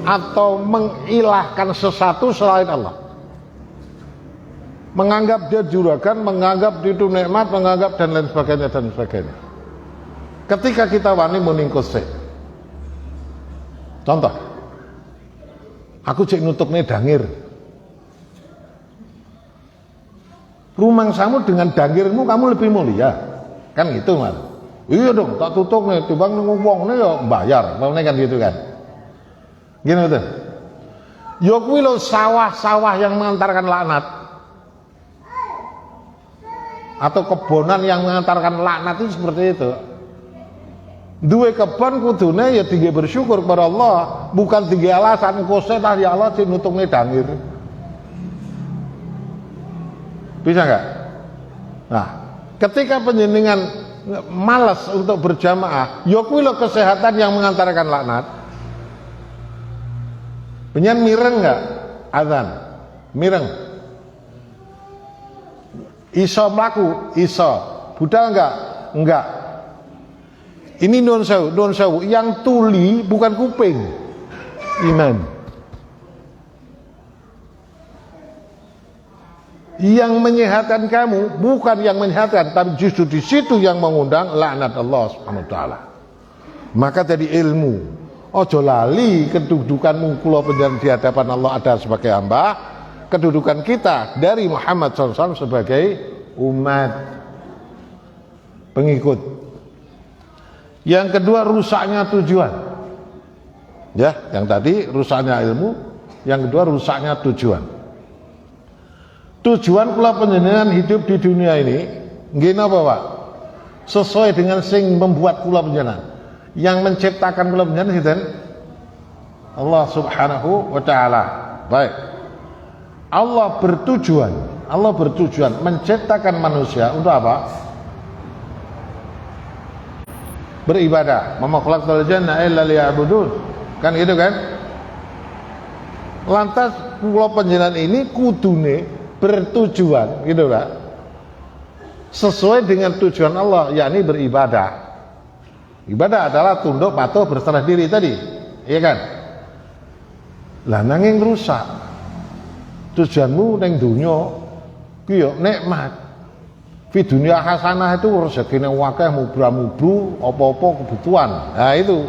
atau mengilahkan sesuatu selain Allah. Menganggap dia juragan, menganggap itu nikmat, menganggap dan lain sebagainya dan sebagainya. Ketika kita wani muningkus sik. Contoh. Aku cek nutupnya dangir. Rumangsamu dengan dangirmu kamu lebih mulia. Kan gitu, Mas. Iya dong, tak tutup nih, timbang ngomong nih ya bayar, kan gitu kan. Gini betul. Ya kuwi lho sawah-sawah yang mengantarkan laknat. Atau kebonan yang mengantarkan laknat itu seperti itu. Duwe kebon kudune ya tinggi bersyukur kepada Allah, bukan tinggi alasan kose tah ya Allah sing nutupne dangir. Bisa enggak? Nah, ketika panjenengan malas untuk berjamaah, ya kuwi lho kesehatan yang mengantarkan laknat. Penyen mireng enggak? Azan. Mireng. Iso mlaku, iso. Budal enggak? Enggak. Ini nun sewu, yang tuli bukan kuping. Iman. Yang menyehatkan kamu bukan yang menyehatkan, tapi justru di situ yang mengundang laknat Allah Subhanahu wa taala. Maka jadi ilmu. Ojo lali kedudukanmu kula panjenengan di hadapan Allah ada sebagai hamba, kedudukan kita dari Muhammad SAW sebagai umat pengikut. Yang kedua rusaknya tujuan. Ya, yang tadi rusaknya ilmu, yang kedua rusaknya tujuan. Tujuan kula panjenengan hidup di dunia ini nggih napa, Pak? Sesuai dengan sing membuat kula panjenengan. Yang menciptakan kula panjenengan sinten? Allah Subhanahu wa taala. Baik. Allah bertujuan menciptakan manusia untuk apa? Beribadah. Wa ma khalaqtul janna illa liya'budun. Kan gitu kan? Lantas kula panjenengan ini kudune bertujuan, gitu Pak. Sesuai dengan tujuan Allah, yakni beribadah. Ibadah adalah tunduk, patuh, berserah diri tadi, iya kan? Lah nanging rusak. Tujuanmu ning dunya ki yo nikmat. Fi dunia hasanah itu rezekine akeh mubra-mubru, apa-apa kebutuhan. Nah itu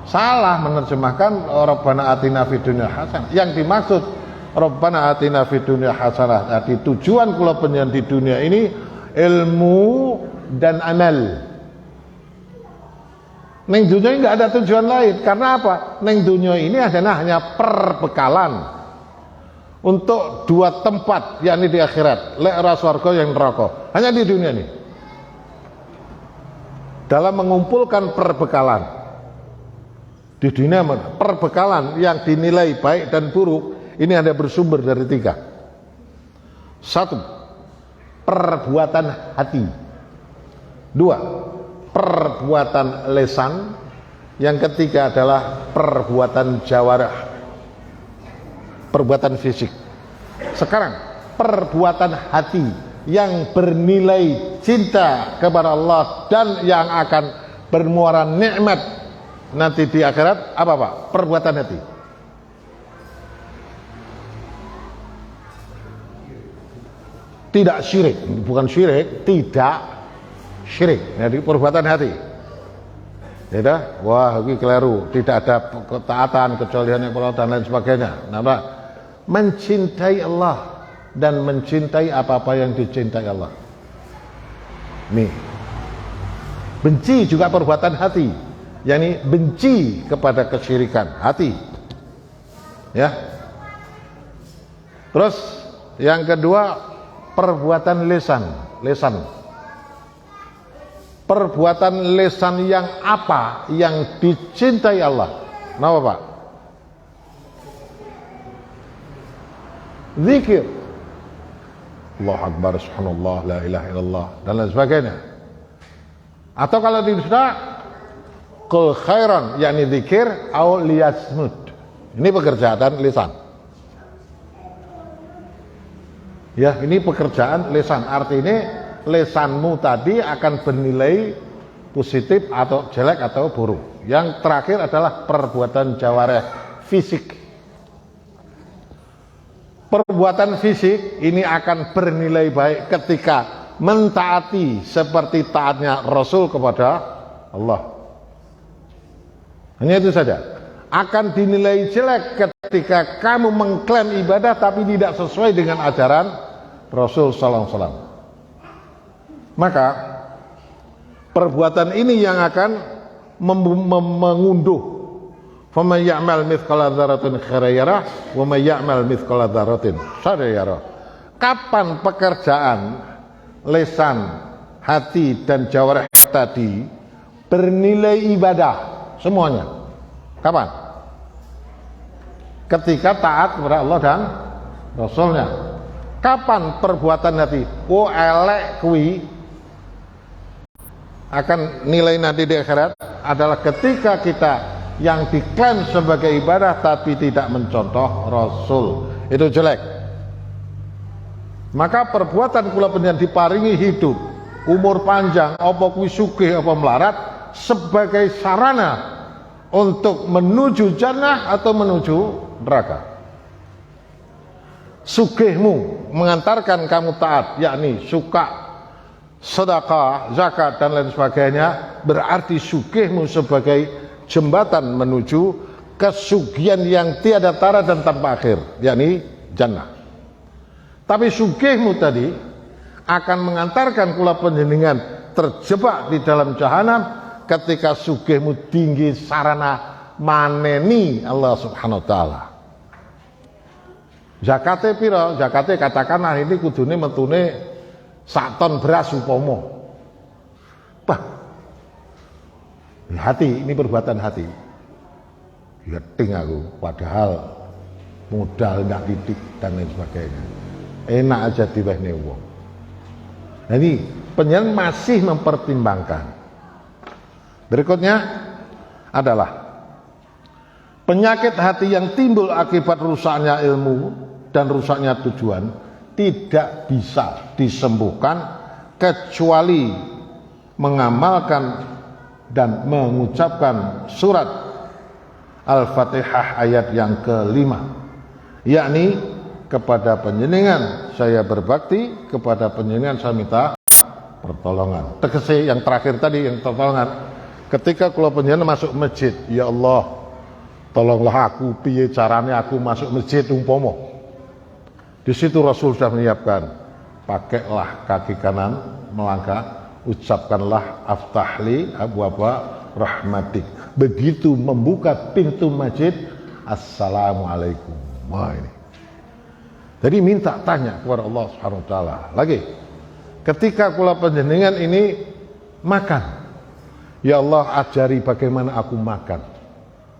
salah menerjemahkan Rabbana atina fid dunya hasanah. Yang dimaksud Rabbana atina fid dunya hasanah. Jadi tujuan kula panjenengan di dunia ini ilmu dan amal. Neng dunia ini nggak ada tujuan lain. Karena apa? Neng dunia ini hanya perbekalan untuk dua tempat, yakni di akhirat, lek ora swarga yang neraka. Hanya di dunia ini. Dalam mengumpulkan perbekalan di dunia, perbekalan yang dinilai baik dan buruk ini ada bersumber dari 3. 1. Perbuatan hati. 2. Perbuatan lisan. Yang ketiga adalah perbuatan jawarah, perbuatan fisik. Sekarang perbuatan hati yang bernilai cinta kepada Allah dan yang akan bermuara nikmat nanti di akhirat, apa Pak? Perbuatan hati. Tidak syirik, bukan syirik, tidak syirik. Jadi perbuatan hati. Ya, wah ini keliru, tidak ada ketaatan kecuali hanya Allah dan lain sebagainya. Nah, mencintai Allah dan mencintai apa-apa yang dicintai Allah. Nih, benci juga perbuatan hati, yakni benci kepada kesyirikan hati. Ya. Terus yang kedua perbuatan lisan. Perbuatan lisan yang apa? Yang dicintai Allah. Kenapa Pak? Zikir. Allahu Akbar, subhanallah, la ilaha illallah, dan lain sebagainya. Atau kalau tidak, qul khairan, yakni zikir, au liyasmut. Ini pekerjaan lisan. Ya, ini pekerjaan lisan. Artinya lisanmu tadi akan bernilai positif atau jelek atau buruk. Yang terakhir adalah perbuatan jawareh, fisik. Perbuatan fisik ini akan bernilai baik ketika mentaati seperti taatnya Rasul kepada Allah. Hanya itu saja. Akan dinilai jelek ketika kamu mengklaim ibadah tapi tidak sesuai dengan ajaran Rasul sallallahu alaihi wasallam. Maka perbuatan ini yang akan mengunduh. Faman ya'mal mithqala dzarratin khairan yarah wa may ya'mal mithqala dzarratin syarran yarah. Kapan pekerjaan lisan, hati dan jawarih tadi bernilai ibadah semuanya? Kapan? Ketika taat kepada Allah dan Rasulnya. Kapan perbuatan hati? Oh elek kui akan nilai nanti di akhirat adalah ketika kita yang diklaim sebagai ibadah tapi tidak mencontoh Rasul, itu jelek. Maka perbuatan kula panjenengan diparingi hidup, umur panjang, apa kuwi sugih apa melarat sebagai sarana untuk menuju jannah atau menuju neraka. Sugihmu mengantarkan kamu taat, yakni suka sedekah, zakat dan lain sebagainya, berarti sugihmu sebagai jembatan menuju kesugihan yang tiada tara dan tanpa akhir, yakni jannah. Tapi sugihmu tadi akan mengantarkan kula panjenengan terjebak di dalam jahanam ketika sugihmu tinggi sarana maneni Allah Subhanahu wa taala. Zakate piro? Zakate katakanlah ini kudune metune sak ton beras umpama. Bah. Hati, ini perbuatan hati. Yeting aku, padahal modal ndak titik dan lain sebagainya. Enak aja diwehne wong. Nah ini penyen masih mempertimbangkan. Berikutnya adalah penyakit hati yang timbul akibat rusaknya ilmu dan rusaknya tujuan tidak bisa disembuhkan kecuali mengamalkan dan mengucapkan surat Al-Fatihah ayat yang ke-5, yakni kepada panjenengan saya berbakti, kepada panjenengan saya minta pertolongan. Tegese yang terakhir tadi yang pertolongan, ketika kula panjenengan masuk masjid, ya Allah tolonglah aku, piye caranya aku masuk masjid umpama. Di situ Rasul sudah menyiapkan, pakailah kaki kanan melangkah, ucapkanlah aftahli abwaba rahmatik. Begitu membuka pintu masjid, assalamualaikum. Wah ini. Jadi minta tanya kepada Allah Subhanahu wa taala. Lagi, ketika kula panjenengan ini makan, ya Allah ajari bagaimana aku makan.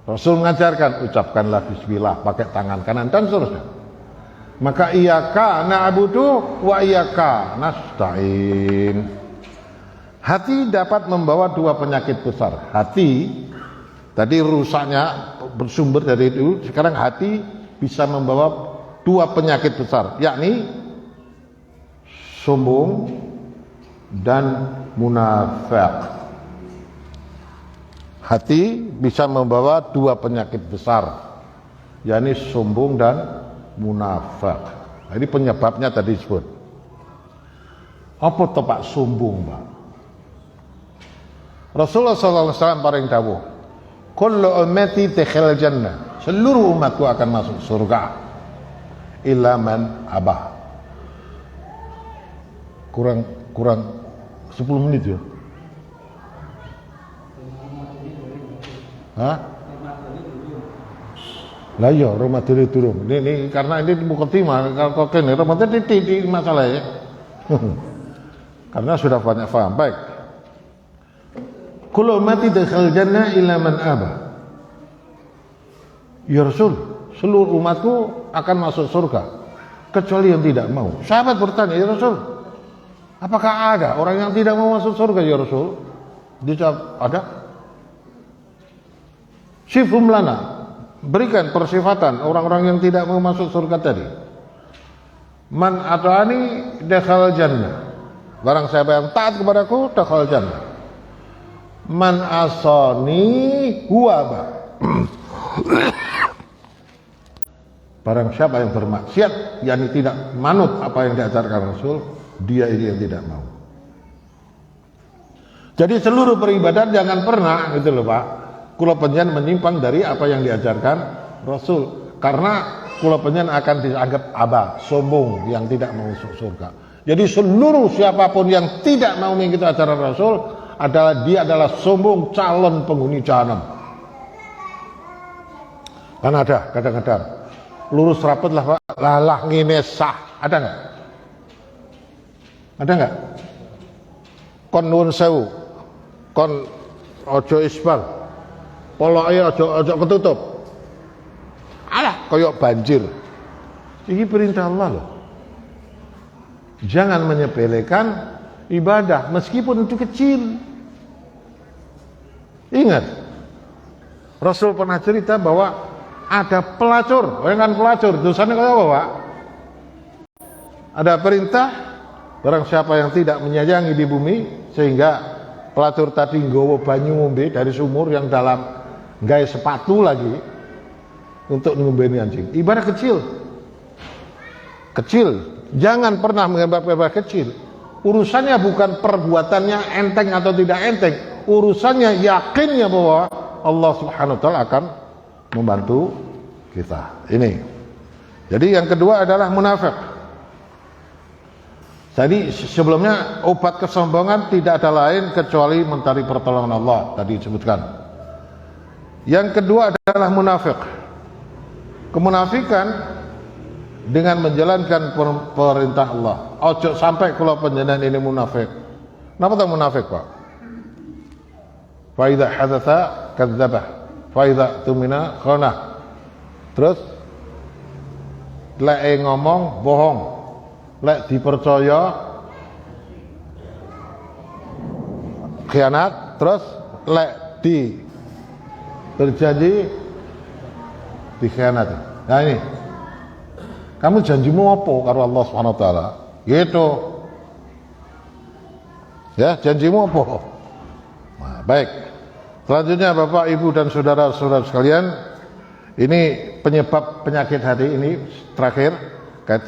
Rasul mengajarkan, ucapkanlah bismillah pakai tangan kanan dan seterusnya. Maka iyyaka na'budu wa iyyaka nasta'in. Hati dapat membawa dua penyakit besar. Hati tadi rusaknya bersumber dari itu, sekarang hati bisa membawa dua penyakit besar, yakni sombong dan munafik. Hati bisa membawa dua penyakit besar, yakni sombong dan munafik. Jadi penyebabnya tadi disebut. Apa to Pak sombong, Pak? Rasulullah SAW paring dawuh, kullu ummati dakhil jannah. Seluruh umatku akan masuk surga. Illa man abah. Kurang 10 menit ya. Hah? Lah iya Ramadan turun. Ini karena ini mukadimah kalau kene Ramadan di masalah ya. Karena sudah banyak paham. Baik. Kullu ummati dakhil jannah illa man abah. Ya Rasul, seluruh umatku akan masuk surga kecuali yang tidak mau. Sahabat bertanya, ya Rasul, apakah ada orang yang tidak mau masuk surga ya Rasul? Dijawab, ada. Sifhum lana, berikan persifatan orang-orang yang tidak mau masuk surga tadi. Man ata'ani dakhal jannah. Barang siapa yang taat kepadaku dakhal jannah. Man asani huwa ba. Barang siapa yang bermaksiat, yakni tidak manut apa yang diajarkan Rasul, dia ini yang tidak mau. Jadi seluruh peribadatan jangan pernah gitu loh Pak, kula panjenengan menyimpang dari apa yang diajarkan Rasul, karena kula panjenengan akan dianggap aba, sombong yang tidak mau masuk surga. Jadi seluruh siapapun yang tidak mau mengikuti ajaran Rasul dia adalah sombong calon penghuni jahanam. Kan ada kadang-kadang lurus rapet lah Pak, lalah ngene sah, ada nggak? Ada nggak? Kon nuwun sewu, kon ojo isbal, poloke ojo ketutup. Alah, koyok banjir. Ini perintah Allah loh. Jangan menyepelekan ibadah meskipun itu kecil. Ingat, Rasul pernah cerita bahwa ada pelacur, kan pelacur, dosanya kayak apa Pak? Ada perintah, barang siapa yang tidak menyayangi di bumi, sehingga pelacur tadi nggawa banyu ngombe dari sumur yang dalam, nggawe sepatu lagi untuk ngombeni anjing. Ibadah kecil, jangan pernah menganggap ibadah kecil. Urusannya bukan perbuatannya enteng atau tidak enteng, urusannya yakinnya bahwa Allah Subhanahu wa taala akan membantu kita. Ini. Jadi yang kedua adalah munafik. Jadi sebelumnya obat kesombongan tidak ada lain kecuali mencari pertolongan Allah, tadi disebutkan. Yang kedua adalah munafik. Kemunafikan dengan menjalankan perintah Allah. Ojo sampai kalau panjenengan ini munafik. Kenapa tak munafik Pak? Fa idza hadatsa kadzdzabah. Faidha tumina khana. Terus lek ngomong bohong, lek dipercaya khianat, terus lek berjanji dikhianati. Nah ini, kamu janjimu apa karo Allah Subhanahu wa taala? Gitu. Ya, janjimu apa? Nah, baik. Selanjutnya Bapak, Ibu dan saudara-saudara sekalian, ini penyebab penyakit hati ini terakhir,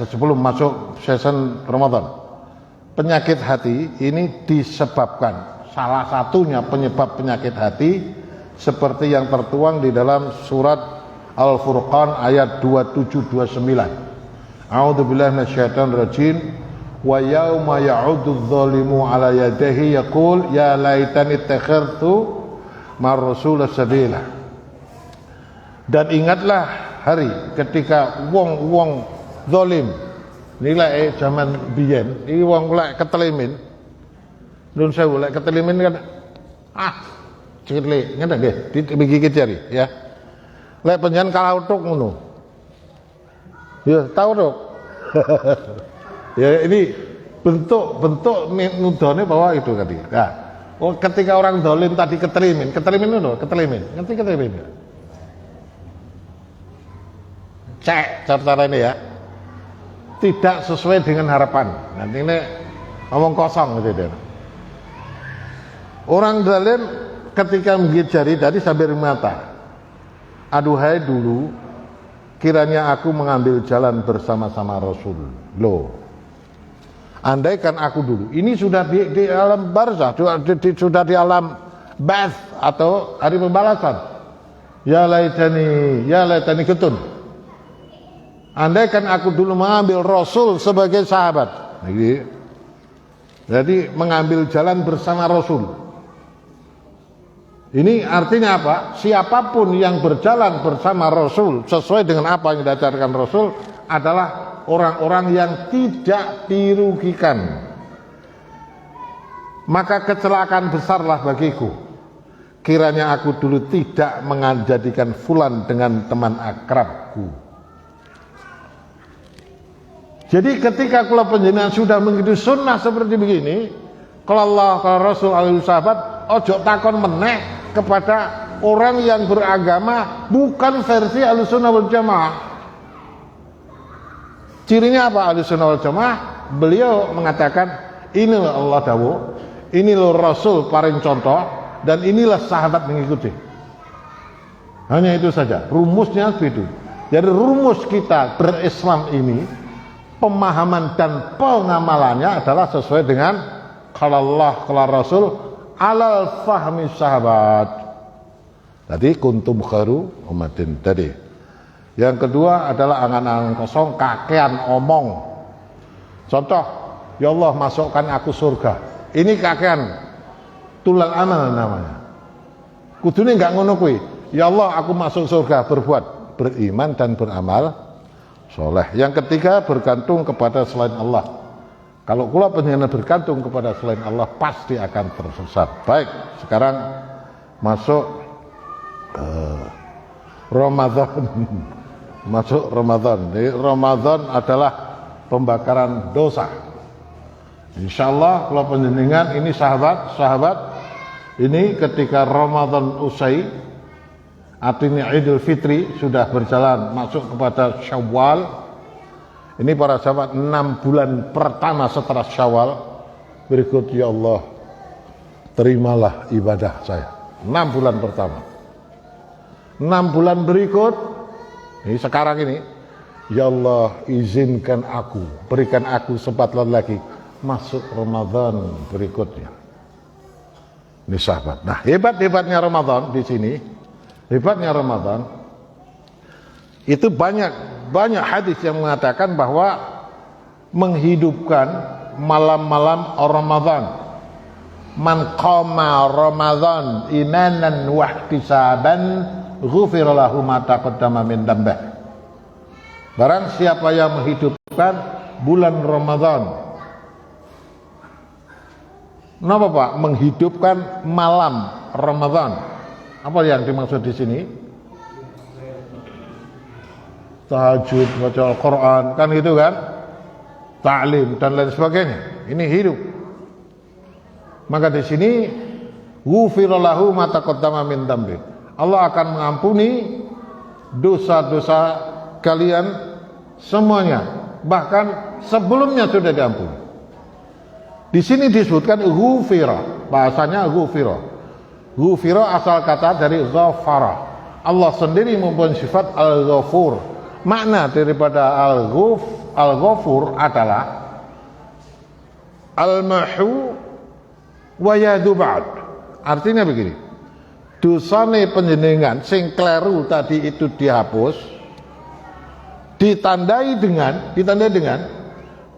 sebelum masuk season Ramadan. Penyakit hati ini disebabkan, salah satunya penyebab penyakit hati seperti yang tertuang di dalam surat Al-Furqan ayat 2729. A'udzubillahi minasyaitonir rajim. Wa yauma ya'udzu dzalimu ala yadayhi yaqul ya laitani ittakhadtu mar-rasul sabila. Dan ingatlah hari ketika wong-wong zalim nilai zaman biyen iki wong lek ketelimin nun sewu lek ketelimin kan cilik ngene nggih digigit jari ya. Lek panjenengan kalah utuk ngono. Ya, tahu dok. Ya ini bentuk nudone bahwa itu tadi. Nah, ketika orang dolim tadi ketelimin dulu, ngerti ketelimin. Cek cara ini ya. Tidak sesuai dengan harapan. Nanti ini ngomong kosong gitu. Orang dolim ketika menggigit jari tadi sambil mata. Aduhai dulu, kiranya aku mengambil jalan bersama-sama Rasul. Loh, andaikan aku dulu, ini sudah di alam barzah, sudah di alam ba'ts atau hari pembalasan. Ya laitani ketun. Andaikan aku dulu mengambil Rasul sebagai sahabat. Jadi mengambil jalan bersama Rasul. Ini artinya apa? Siapapun yang berjalan bersama Rasul sesuai dengan apa yang diajarkan Rasul adalah orang-orang yang tidak dirugikan. Maka kecelakaan besarlah bagiku. Kiranya aku dulu tidak menjadikan fulan dengan teman akrabku. Jadi ketika kalau penjenengan sudah mengikuti sunnah seperti begini, kalau Allah, kalau Rasul, alaihi sahabat, ojo takon meneh kepada orang yang beragama bukan versi Ahlussunnah wal Jamaah. Cirinya apa Ahlussunnah wal Jamaah? Beliau mengatakan, inilah Allah dawuh, inilah Rasul paling contoh, dan inilah sahabat mengikuti. Hanya itu saja, rumusnya begitu. Jadi rumus kita berislam ini, pemahaman dan pengamalannya adalah sesuai dengan kalau Allah, kalau Rasul, alal fahmi sahabat. Tadi kuntum khairu ummatin tadi. Yang kedua adalah angan-angan kosong, kakean omong. Contoh, ya Allah masukkan aku surga. Ini kakean tulal amal namanya. Kudune enggak ngono kuwi. Ya Allah aku masuk surga, berbuat, beriman dan beramal soleh. Yang ketiga bergantung kepada selain Allah. Kalau kula panjenengan bergantung kepada selain Allah pasti akan tersesat. Baik, sekarang masuk Ramadan. Masuk Ramadan. Jadi Ramadan adalah pembakaran dosa. Insyaallah kalau panjenengan ini sahabat ini ketika Ramadan usai, artinya Idul Fitri sudah berjalan masuk kepada Syawal. Ini para sahabat 6 bulan pertama setelah Syawal berikut, ya Allah terimalah ibadah saya. 6 bulan pertama. 6 bulan berikut, ini sekarang ini, ya Allah izinkan aku, berikan aku kesempatan lagi masuk Ramadan berikutnya. Ini sahabat. Nah, hebatnya Ramadan di sini. Hebatnya Ramadan itu banyak hadis yang mengatakan bahwa menghidupkan malam-malam Ramadan. Man qama Ramadan imanan wa ihtisaban ghufira lahu ma taqaddama min dhanbihi. Barang siapa yang menghidupkan bulan Ramadan. Napa Pak? Menghidupkan malam Ramadan. Apa yang dimaksud di sini? Tahajud, baca Al-Quran, kan gitu kan? Ta'lim dan lain sebagainya. Ini hidup. Maka di sini ghufira lahu ma taqaddama min dhanbi. Allah akan mengampuni dosa-dosa kalian semuanya, bahkan sebelumnya sudah diampuni. Di sini disebutkan ghufira, bahasanya ghufira. Ghufira asal kata dari ghafara. Allah sendiri mempunyai sifat al-ghafur. Makna daripada al-ghafur adalah al-mahu wa yadu ba'd. Artinya begini, dosane panjenengan sing kleru tadi itu dihapus, ditandai dengan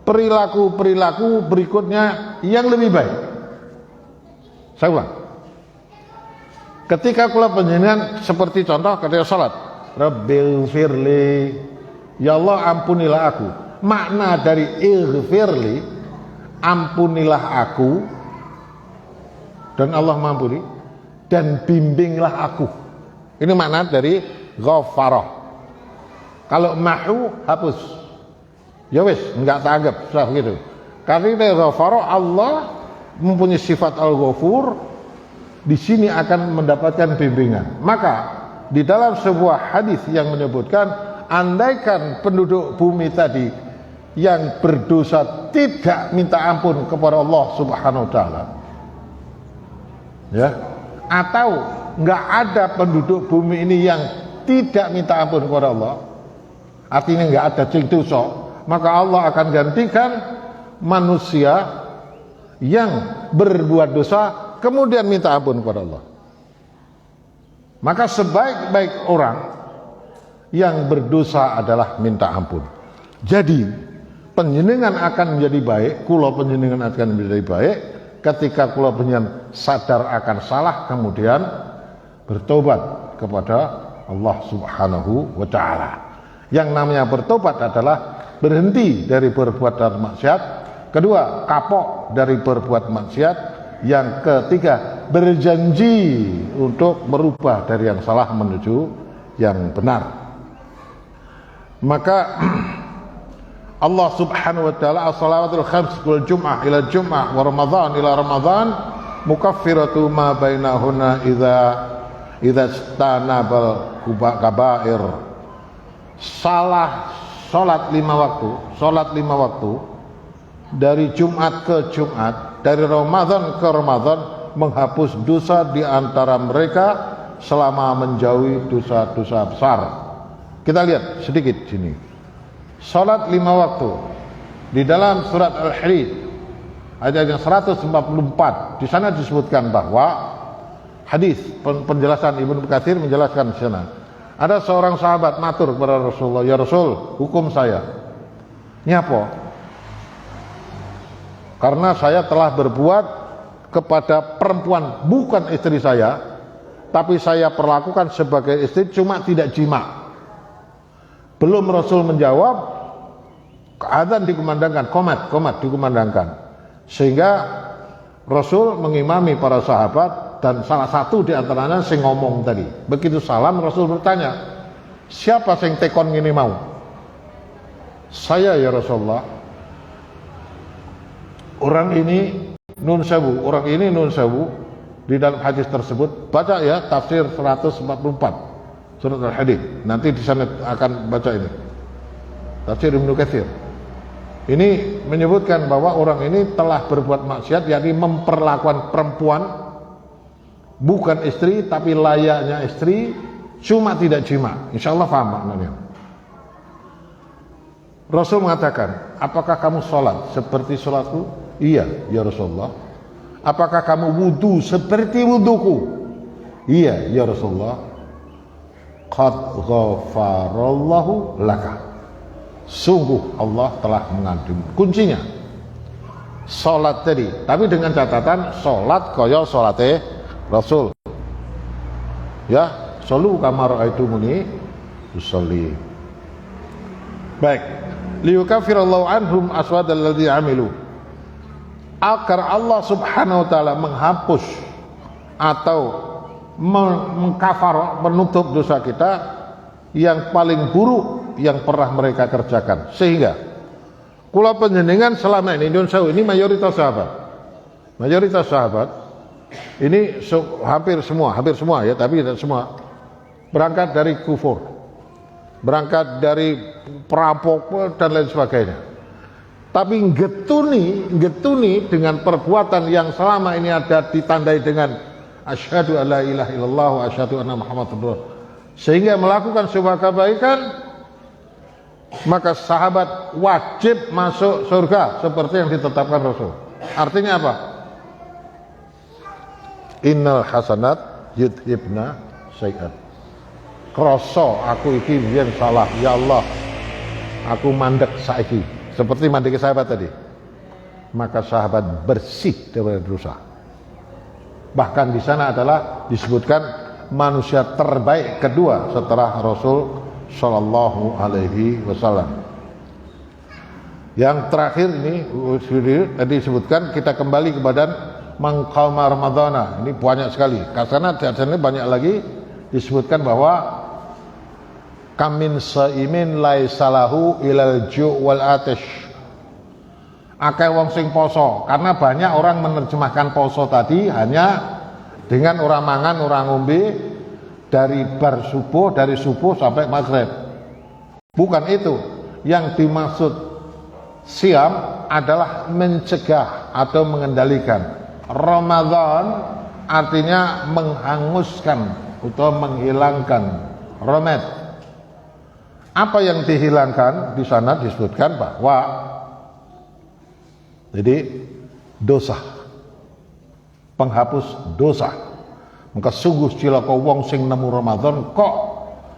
perilaku-perilaku berikutnya yang lebih baik. Saya ulang. Ketika kula panjenengan seperti contoh ketika salat, Rabbighfirli, ya Allah ampunilah aku. Makna dari ighfirli, ampunilah aku, dan Allah mengampuni, dan bimbinglah aku. Ini makna dari ghafarah. Kalau mahu, hapus. Ya wis, enggak tanggap, sudah gitu. Karena dari ghafarah, Allah mempunyai sifat al-ghafur, di sini akan mendapatkan bimbingan. Maka di dalam sebuah hadis yang menyebutkan, andaikan penduduk bumi tadi yang berdosa tidak minta ampun kepada Allah Subhanahu wa taala, ya, atau nggak ada penduduk bumi ini yang tidak minta ampun kepada Allah, artinya nggak ada cing dosa, maka Allah akan gantikan manusia yang berbuat dosa kemudian minta ampun kepada Allah. Maka sebaik-baik orang yang berdosa adalah minta ampun. Jadi panjenengan akan menjadi baik, kula panjenengan akan menjadi baik ketika kula panjenengan sadar akan salah kemudian bertobat kepada Allah Subhanahu wa taala. Yang namanya bertobat adalah berhenti dari perbuatan maksiat, kedua kapok dari berbuat maksiat, yang ketiga berjanji untuk berubah dari yang salah menuju yang benar. Maka Allah Subhanahu wa taala as-salawatul khams wal jum'ah ila jum'ah wa ramadhan ila ramadhan mukaffiratu ma bainahunna idza istanabal kabair. Salat lima waktu dari Jumat ke Jumat, dari Ramadan ke Ramadan, menghapus dosa di antara mereka selama menjauhi dosa-dosa besar. Kita lihat sedikit sini. Salat 5 waktu di dalam surat Al-Hadid ayat yang 144, di sana disebutkan bahwa hadis penjelasan Ibnu Katsir menjelaskan di sana. Ada seorang sahabat matur kepada Rasulullah, "Ya Rasul, hukum saya." Nyapo? Karena saya telah berbuat kepada perempuan bukan istri saya, tapi saya perlakukan sebagai istri, cuma tidak jima. Belum Rasul menjawab, adzan dikumandangkan, qomat dikumandangkan, sehingga Rasul mengimami para sahabat, dan salah satu di antaranya sing ngomong tadi. Begitu salam, Rasul bertanya, "Siapa sing tekon ngene mau?" "Saya ya Rasulullah." Orang ini nun sewu. Di dalam hadis tersebut baca ya tafsir 144 surat Al-Hadid. Nanti di sana akan baca ini. Tafsir Ibnu Katsir. Ini menyebutkan bahwa orang ini telah berbuat maksiat, yakni memperlakukan perempuan bukan istri tapi layaknya istri, cuma tidak jima. Insyaallah paham maknanya. Rasul mengatakan, "Apakah kamu sholat seperti sholatku?" "Iya ya Rasulullah." "Apakah kamu wudu seperti wuduku?" "Iya ya Rasulullah." "Qad ghafarallahu laka." Sungguh Allah telah mengandung. Kuncinya sholat tadi, tapi dengan catatan sholat kaya sholate Rasul. Ya, shollu kama ra'aitumuni usolli. Baik, liyukaffirallahu anhum aswadal ladzi amilu. Agar Allah Subhanahu wa taala menghapus atau mengkafar, menutup dosa kita yang paling buruk yang pernah mereka kerjakan. Sehingga kula panjenengan selama ini Indonesia ini mayoritas sahabat ini hampir semua ya, tapi tidak semua berangkat dari kufur, berangkat dari perampok dan lain sebagainya. Tapi getuni dengan perbuatan yang selama ini ada ditandai dengan asyhadu alla ilaha illallah wa asyhadu anna muhammadar rasulullah, sehingga melakukan sebuah kebaikan, maka sahabat wajib masuk surga seperti yang ditetapkan Rasul. Artinya apa? Innal hasanat yudhibna syai'at. Kroso aku iki biyen salah, ya Allah aku mandek saiki, seperti mandek sahabat tadi, maka sahabat bersih dari dosa. Bahkan di sana adalah disebutkan manusia terbaik kedua setelah Rasul Shallallahu Alaihi Wasallam. Yang terakhir ini tadi disebutkan, kita kembali kepada mangqama Ramadhana. Ini banyak sekali. Karena di sana banyak lagi disebutkan bahwa kamin saimin laisalahu ilal ju' wal atish. Akeh wong sing poso, karena banyak orang menerjemahkan poso tadi hanya dengan orang mangan, orang ngombe dari dari subuh sampai maghrib. Bukan itu. Yang dimaksud siam adalah mencegah atau mengendalikan. Ramadan artinya menghanguskan atau menghilangkan. Romet. Apa yang dihilangkan di sana disebutkan bahwa jadi dosa, penghapus dosa. Maka sungguh cilaka wong sing nemu Ramadan kok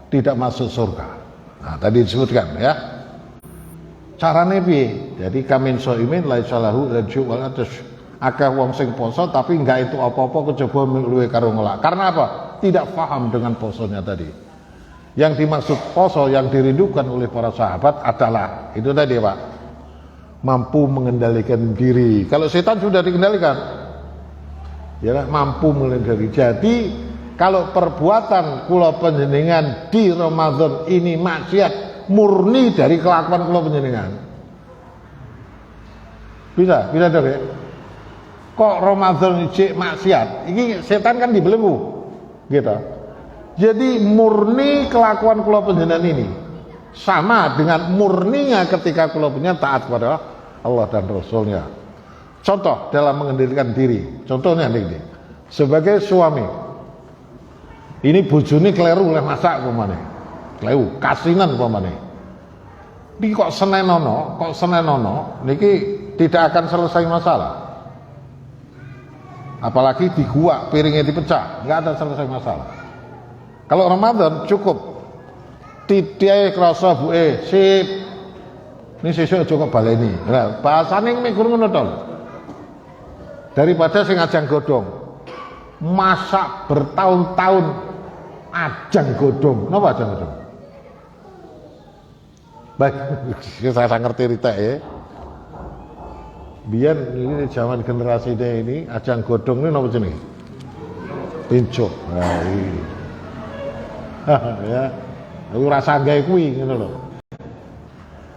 tidak masuk surga. Nah, tadi disebutkan ya. Carane piye? Jadi kamin soimin laisalahu raju wal atas. Akeh wong sing poso tapi enggak itu apa-apa kejaba luwe karo ngelak. Karena apa? Tidak paham dengan posonya tadi. Yang dimaksud poso yang dirindukan oleh para sahabat adalah itu tadi Pak, mampu mengendalikan diri. Kalau setan sudah dikendalikan, ya mampu mengendalikan. Jadi kalau perbuatan kula panjenengan di Ramadan ini maksiat murni dari kelakuan kula panjenengan. Bisa dong ya? Kok Ramadan cek maksiat? Ini setan kan dibelenggu, gitu. Jadi murni kelakuan kula panjenengan ini sama dengan murninya ketika kula panjenengan taat kepada Allah dan Rasulnya. Contoh dalam mengendalikan diri. Contohnya ini, sebagai suami, ini bojone kleru oleh masak pemane, kleru kasinan pemane. Ini kok senenono, niki tidak akan selesai masalah. Apalagi di gua piringnya dipecah, nggak ada selesai masalah. Kalau Ramadan cukup titik krasa buke sip. Ini sesuk cukup baleni. Nah, bahasane mikir ngono to. Daripada sing ajang godhong. Masak bertahun-tahun ajang godhong. Napa ajang godhong? Baik, saya ngerti ritek ya. Biar ini zaman generasi ini ajang godhong ini napa jenenge? Pincuk. Nah, ini. Ya, aku rasa gawe kuwi ngono lho.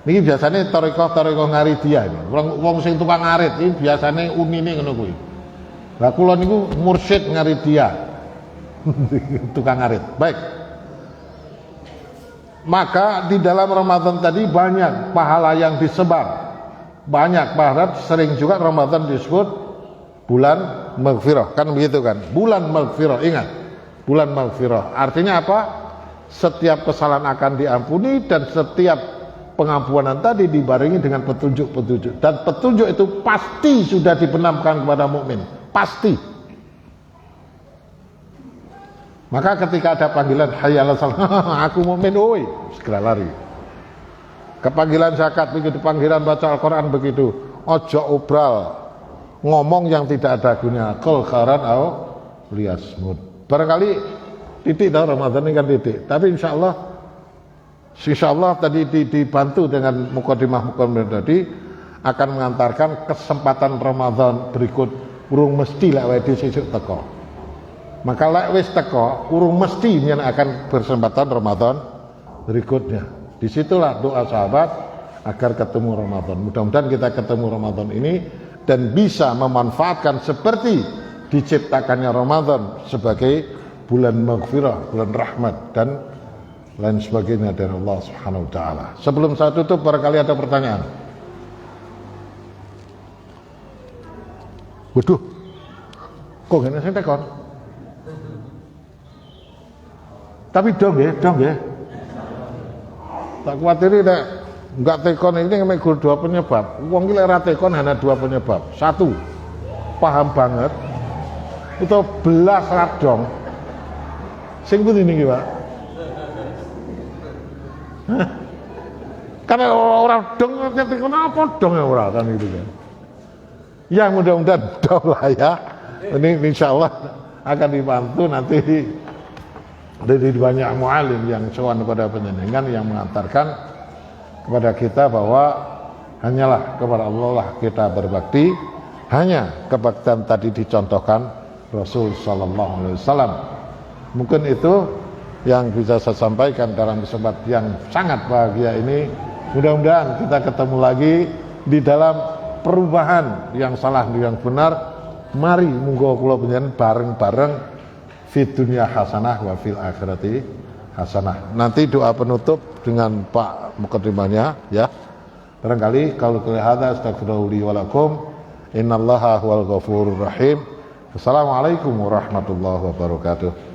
Niki biasane tarekah ngaridiyah. Wong sing tukang ngarit iki biasane unine ngono kuwi. Lah kula niku mursyid ngaridiyah. Tukang ngarit. Baik. Maka di dalam Ramadan tadi banyak pahala yang disebar. Banyak pahala, sering juga Ramadan disebut bulan maghfirah. Kan begitu kan? Bulan maghfirah, ingat. Bulan maghfirah. Artinya apa? Setiap kesalahan akan diampuni dan setiap pengampunan tadi dibarengi dengan petunjuk-petunjuk. Dan petunjuk itu pasti sudah dibenamkan kepada mukmin, pasti. Maka ketika ada panggilan hayya 'alas shalah, aku mukmin, oi, segera lari. Kepanggilan zakat begitu, panggilan baca Al-Qur'an begitu. Ojo obral, ngomong yang tidak ada gunanya. Qul khairan au liyasmut. Barangkali titik dah Ramadan ini kan titik. Tapi insya Allah tadi dibantu dengan mukadimah tadi akan mengantarkan kesempatan Ramadan berikut. Urung mesti lek wae sesuk teko. Maka lek wis teko, urung mesti yang akan bersempatan Ramadan berikutnya. Disitulah doa sahabat agar ketemu Ramadan. Mudah-mudahan kita ketemu Ramadan ini dan bisa memanfaatkan seperti diciptakannya Ramadan sebagai bulan maghfirah, bulan rahmat dan lain sebagainya dari Allah Subhanahu wa taala. Sebelum saya tutup, barangkali ada pertanyaan. Waduh. Kok ngene sing tekon? Tapi dong ya. Tak khawatir nek enggak tekon ini mek dua penyebab. Wong iki lek ora tekon hanya dua penyebab. Satu, paham banget. Itu belas radong. Sing pundi niki, Pak? Karena orang dong ngerti kenapa dong ya orang kan gitu kan. Ya mudah-mudahan dong lah ya. Ini insya Allah akan dibantu nanti dari banyak mu'alim yang sowan kepada penjenengan yang mengantarkan kepada kita bahwa hanyalah kepada Allah lah kita berbakti. Hanya kebaktian tadi dicontohkan Rasul Sallallahu Alaihi Wasallam. Mungkin itu yang bisa saya sampaikan dalam kesempatan yang sangat bahagia ini. Mudah-mudahan kita ketemu lagi di dalam perubahan yang salah yang benar. Mari monggo kula panjenengan bareng-bareng fid dunya hasanah wa fil akhirati hasanah. Nanti doa penutup dengan Pak Mukaddimahnya ya. Barangkali kalau kelihatan astagfirullah li wa lakum innallaha huwal ghafurur rahim. Wassalamualaikum warahmatullahi wabarakatuh.